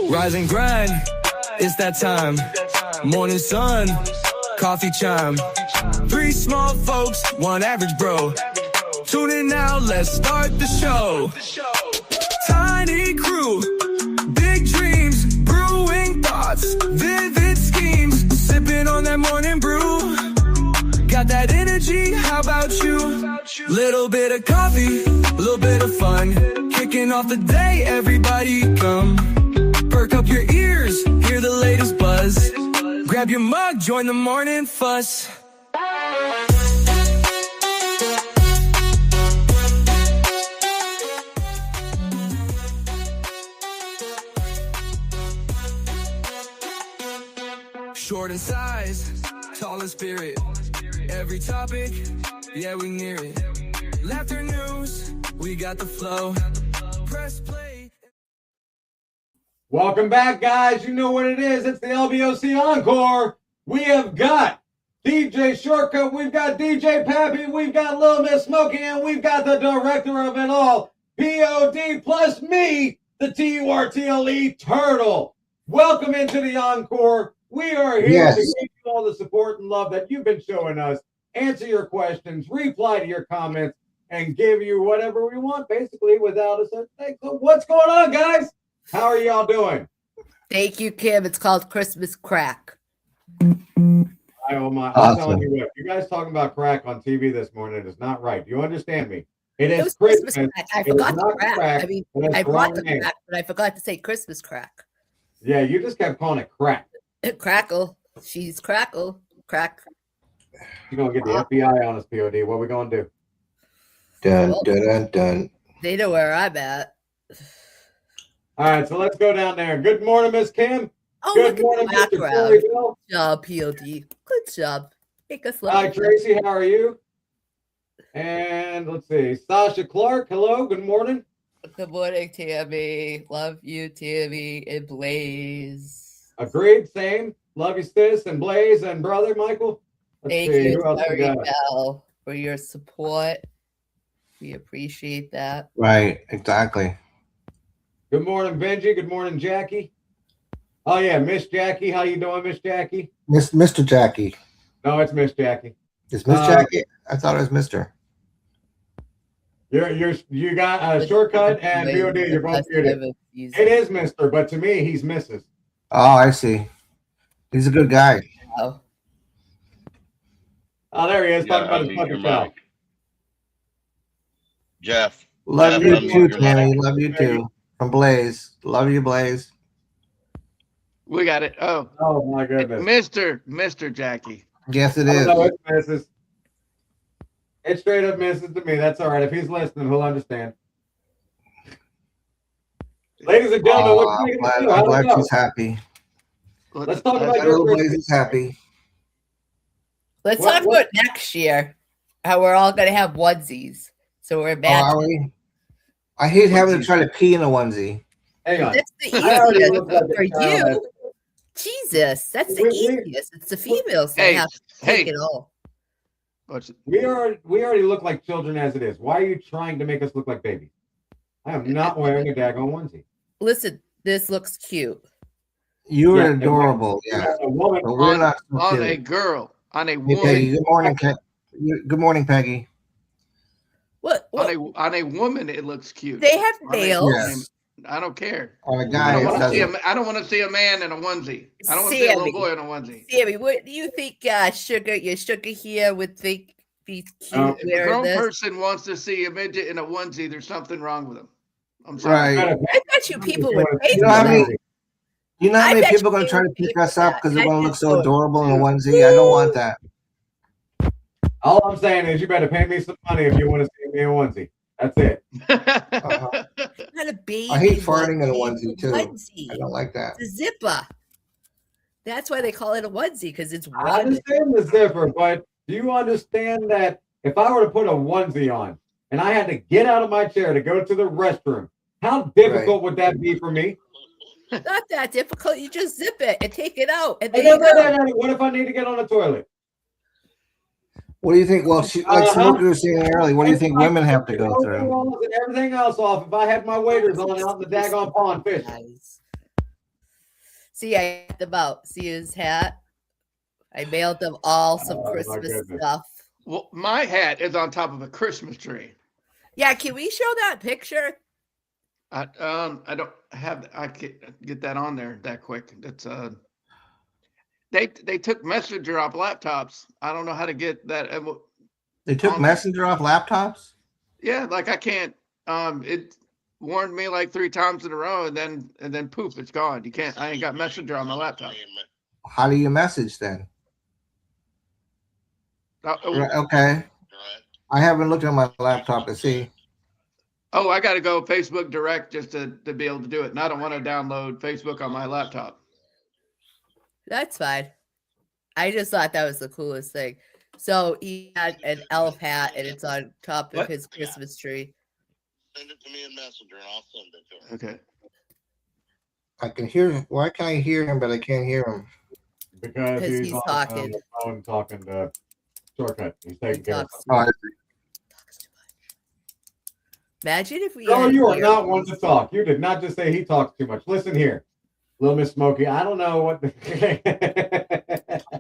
Rise and grind, it's that time. Morning sun, coffee chime. 3 small folks, 1 average bro. Tune in now, let's start the show. Tiny crew, big dreams, brewing thoughts, vivid schemes, sipping on that morning brew. Got that energy, how about you? Little bit of coffee, little bit of fun, kicking off the day, everybody come. Perk up your ears, hear the latest buzz. Grab your mug, join the morning fuss. Short in size, tall in spirit. Every topic, yeah, we near it. Laughter news, we got the flow. Press play. Welcome back, guys. You know what it is. It's the LBOC Encore. We have got DJ Shortcut. We've got DJ Pappy. We've got Lil SmoKii. And we've got the director of it all, POD, plus me, the TURTLE Turtle. Welcome into the Encore. We are here to give you all the support and love that you've been showing us, answer your questions, reply to your comments, and give you whatever we want, basically, without a certain thing. So what's going on, guys? How are y'all doing? Thank you, Kim. It's called Christmas Crack. I'm Awesome. telling you what, you guys talking about crack on TV this morning is not right. Do you understand me? It is was Christmas. crack. I It forgot is the not crack. I mean, but it's I the brought wrong the name. crack, but I forgot to say Christmas crack. Yeah, you just kept calling it crack. Crackle. She's crackle. Crack. You're going to get the FBI on us, POD. What are we going to do? Dun, Well, dun, dun, dun. They know where I'm at. All right, so let's go down there. Good morning, Miss Kim. Oh, Good look morning, at the Mr. background. Corey Bill. Good job, POD. Good job. Make us look. Hi, Tracy. How are you? And let's see. Sasha Clark. Hello. Good morning. Good morning, Tammy. Love you, Tammy and Blaze. Agreed. Same. Love you, sis, and Blaze, and brother Michael. Let's Thank see. you, Who else we Larry got? Bell, for your support. We appreciate that. Right, exactly. Good morning, Benji. Good morning, Jackie. Oh yeah, Miss Jackie. How you doing, Miss Jackie? Mr. Jackie. No, it's Miss Jackie. Is Miss Jackie? I thought it was Mr. You got a shortcut and BOD. You're both muted. It is Mr., but to me, he's Mrs. Oh, I see. He's a good guy. Oh, There he is. Talking about his fucking show. Jeff. Love Jeff, you unmute too, your Tammy. mic. Love you too. From Blaze. Love you, Blaze. We got it. Oh, my goodness. Mr. Jackie. Yes, it Oh, is. no, it's Mrs. It's straight up Mrs. to me. That's all right. If he's listening, he'll understand. Ladies and gentlemen, what do you think of the show? I'm How'd it glad go? she's happy. Let's talk about That your little Blaze Christmas. is happy. let's What- talk what- about next year. How we're all gonna have onesies, so we're Oh, are matching. we? I hate having to try to pee in a onesie. Hang on. That's the I already easiest look like a for child. you. Jesus, that's the We- easiest. It's the females that Hey, have to take hey. it all. What's We already look like children as it is. Why are you trying to make us look like babies? I am not wearing a daggone onesie. Listen, this looks cute. You are Yeah, adorable. Yeah. A woman But we're not so On a cute. girl, on a Hey, woman, Peggy. Good morning. Good morning, Peggy. What? on a woman, it looks cute. They have On a- nails. Yes. I don't care. On a I guy, don't it want to see doesn't. I don't want to see a man in a onesie. I don't want to see a little boy in a onesie. Sammy, what do you think? Your sugar here would think be cute If a wearing grown this? person wants to see a midget in a onesie, there's something wrong with them. I'm sorry. Right. I bet you people would pay You for know how that. many? You know how I many bet people are you going to try to would pay pick for us up that. because they're I going to look just so would. adorable in a onesie? I don't want that. All I'm saying is you better pay me some money if you want to see me in a onesie. That's it. Not a baby. I hate farting in a onesie, onesie it's too. onesie. I don't like that. It's a zipper. That's why they call it a onesie, because it's I one. understand the zipper, but do you understand that if I were to put a onesie on and I had to get out of my chair to go to the restroom, how difficult would that be for me? Not that difficult. You just zip it and take it out, and Hey, there you go. what if I need to get on the toilet? What do you think? Well, like SmoKii was saying earlier, what do you think women have to go through? And everything else off if I had my waders on out in the daggone pond fishing. See, I got them out. See his hat? I mailed them all some Oh, my Christmas goodness. stuff. Well, my hat is on top of a Christmas tree. Yeah, can we show that picture? I don't have. I can't get that on there that quick. That's They took Messenger off laptops. I don't know how to get that. They took on- Messenger off laptops? Yeah, like I can't. It warned me like 3 times in a row, and then poof, it's gone. You can't. I ain't got Messenger on my laptop. How do you message then? Right, okay. I haven't looked at my laptop to see. Oh, I got to go Facebook Direct just to be able to do it. And I don't want to download Facebook on my laptop. That's fine. I just thought that was the coolest thing. So he had an elf hat, and it's on top of his Christmas tree. Send it to me in Messenger, and I'll send it to him. Okay. I can hear him. Why can I hear him, but I can't hear him? Because he's on talking. the phone talking to Shortcut. He's taking care of talks something. Imagine if we. No, had you are ear- not one to talk. You did not just say he talks too much. Listen here, Lil SmoKii. I don't know what.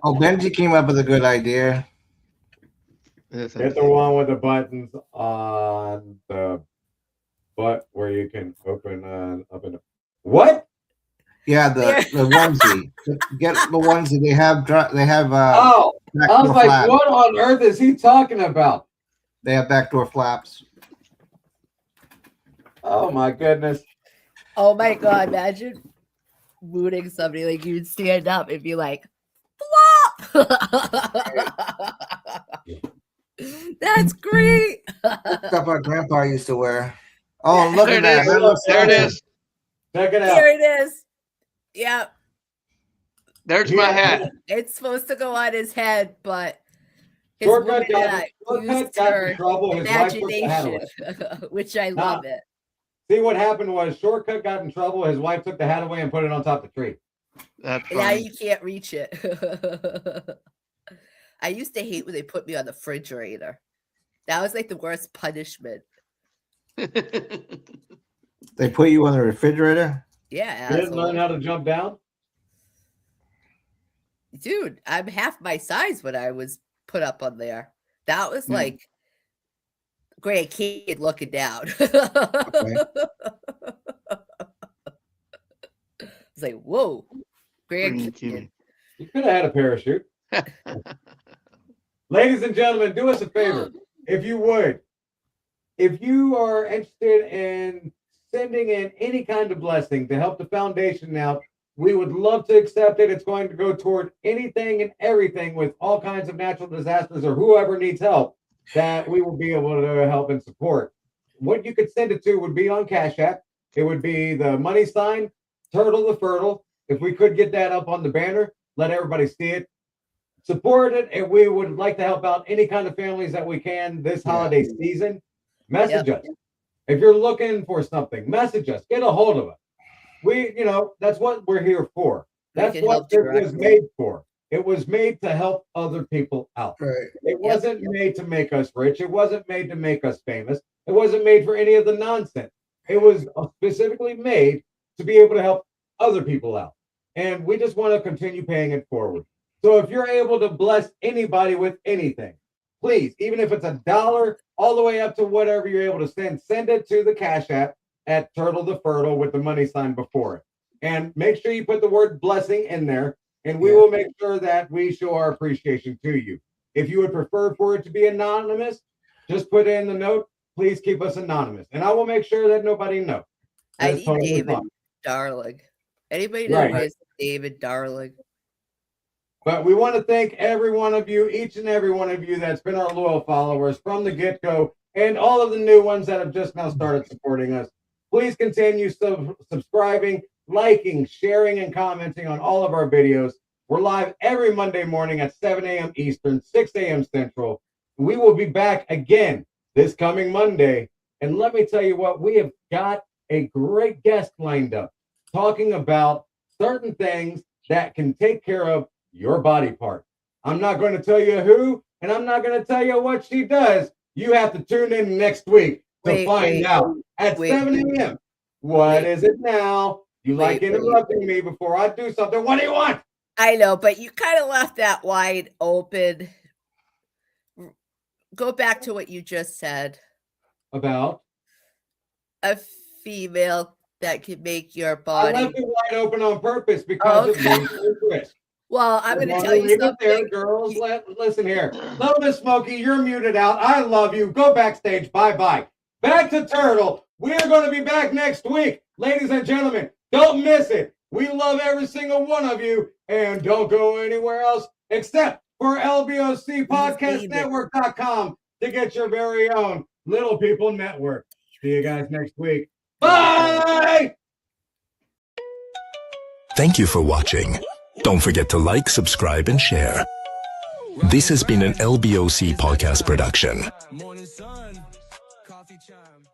Oh, Benji came up with a good idea. Get the one with the buttons on the butt where you can open up in. What? Yeah, the onesie. Get the onesie. They have. Oh, I was like, flaps. what on earth is he talking about? They have backdoor flaps. Oh my goodness. Oh my god! Imagine mooning somebody, like you'd stand up and be like, "Flop." That's great. Stuff our grandpa used to wear. Oh, look at that. There it is. Check it out. Here it is. Yep. There's my hat. It's supposed to go on his head, but his Shortcut woman got used in her trouble. His wife took the hat away. imagination, which I love it. See what happened was Shortcut got in trouble. His wife took the hat away and put it on top of the tree. That's Now you can't reach it. I used to hate when they put me on the refrigerator. That was like the worst punishment. They put you on the refrigerator? Yeah. You didn't learn how to jump down? Dude, I'm half my size when I was put up on there. That was like great kid looking down. It's like, whoa, great kid. You could have had a parachute. Ladies and gentlemen, do us a favor, if you would. If you are interested in sending in any kind of blessing to help the foundation out, we would love to accept it. It's going to go toward anything and everything with all kinds of natural disasters or whoever needs help that we will be able to help and support. What you could send it to would be on Cash App. It would be the money sign, Turtle the Fertile. If we could get that up on the banner, let everybody see it. Support it, and we would like to help out any kind of families that we can this holiday season. Message us. If you're looking for something, message us. Get a hold of us. That's what we're here for. That's what it was made for. It was made to help other people out. Right. It wasn't made to make us rich. It wasn't made to make us famous. It wasn't made for any of the nonsense. It was specifically made to be able to help other people out. And we just want to continue paying it forward. So if you're able to bless anybody with anything, please, even if it's $1 all the way up to whatever you're able to send it to the Cash App at Turtle the Fertile with the money sign before it. And make sure you put the word blessing in there, and we will make sure that we show our appreciation to you. If you would prefer for it to be anonymous, just put in the note, please keep us anonymous. And I will make sure that nobody knows. I need David Darling. Anybody know who is David Darling? But we want to thank every one of you, each and every one of you that's been our loyal followers from the get-go, and all of the new ones that have just now started supporting us. Please continue subscribing, liking, sharing, and commenting on all of our videos. We're live every Monday morning at 7 a.m. Eastern, 6 a.m. Central. We will be back again this coming Monday. And let me tell you what, we have got a great guest lined up talking about certain things that can take care of your body part. I'm not going to tell you who, and I'm not going to tell you what she does. You have to tune in next week to find out at 7 a.m. What is it now? You like interrupting me before I do something. What do you want? I know, but you kind of left that wide open. Go back to what you just said. About? A female that can make your body. I left it wide open on purpose because it leads to risk. Well, I'm going to tell you something. There, girls, listen here. Lil SmoKii, you're muted out. I love you. Go backstage. Bye-bye. Back to Turtle. We are going to be back next week. Ladies and gentlemen, don't miss it. We love every single one of you. And don't go anywhere else except for LBOCPodcastNetwork.com to get your very own Little People Network. See you guys next week. Bye! Thank you for watching. Don't forget to like, subscribe, and share. This has been an LBOC podcast production. Morning sun, coffee chime.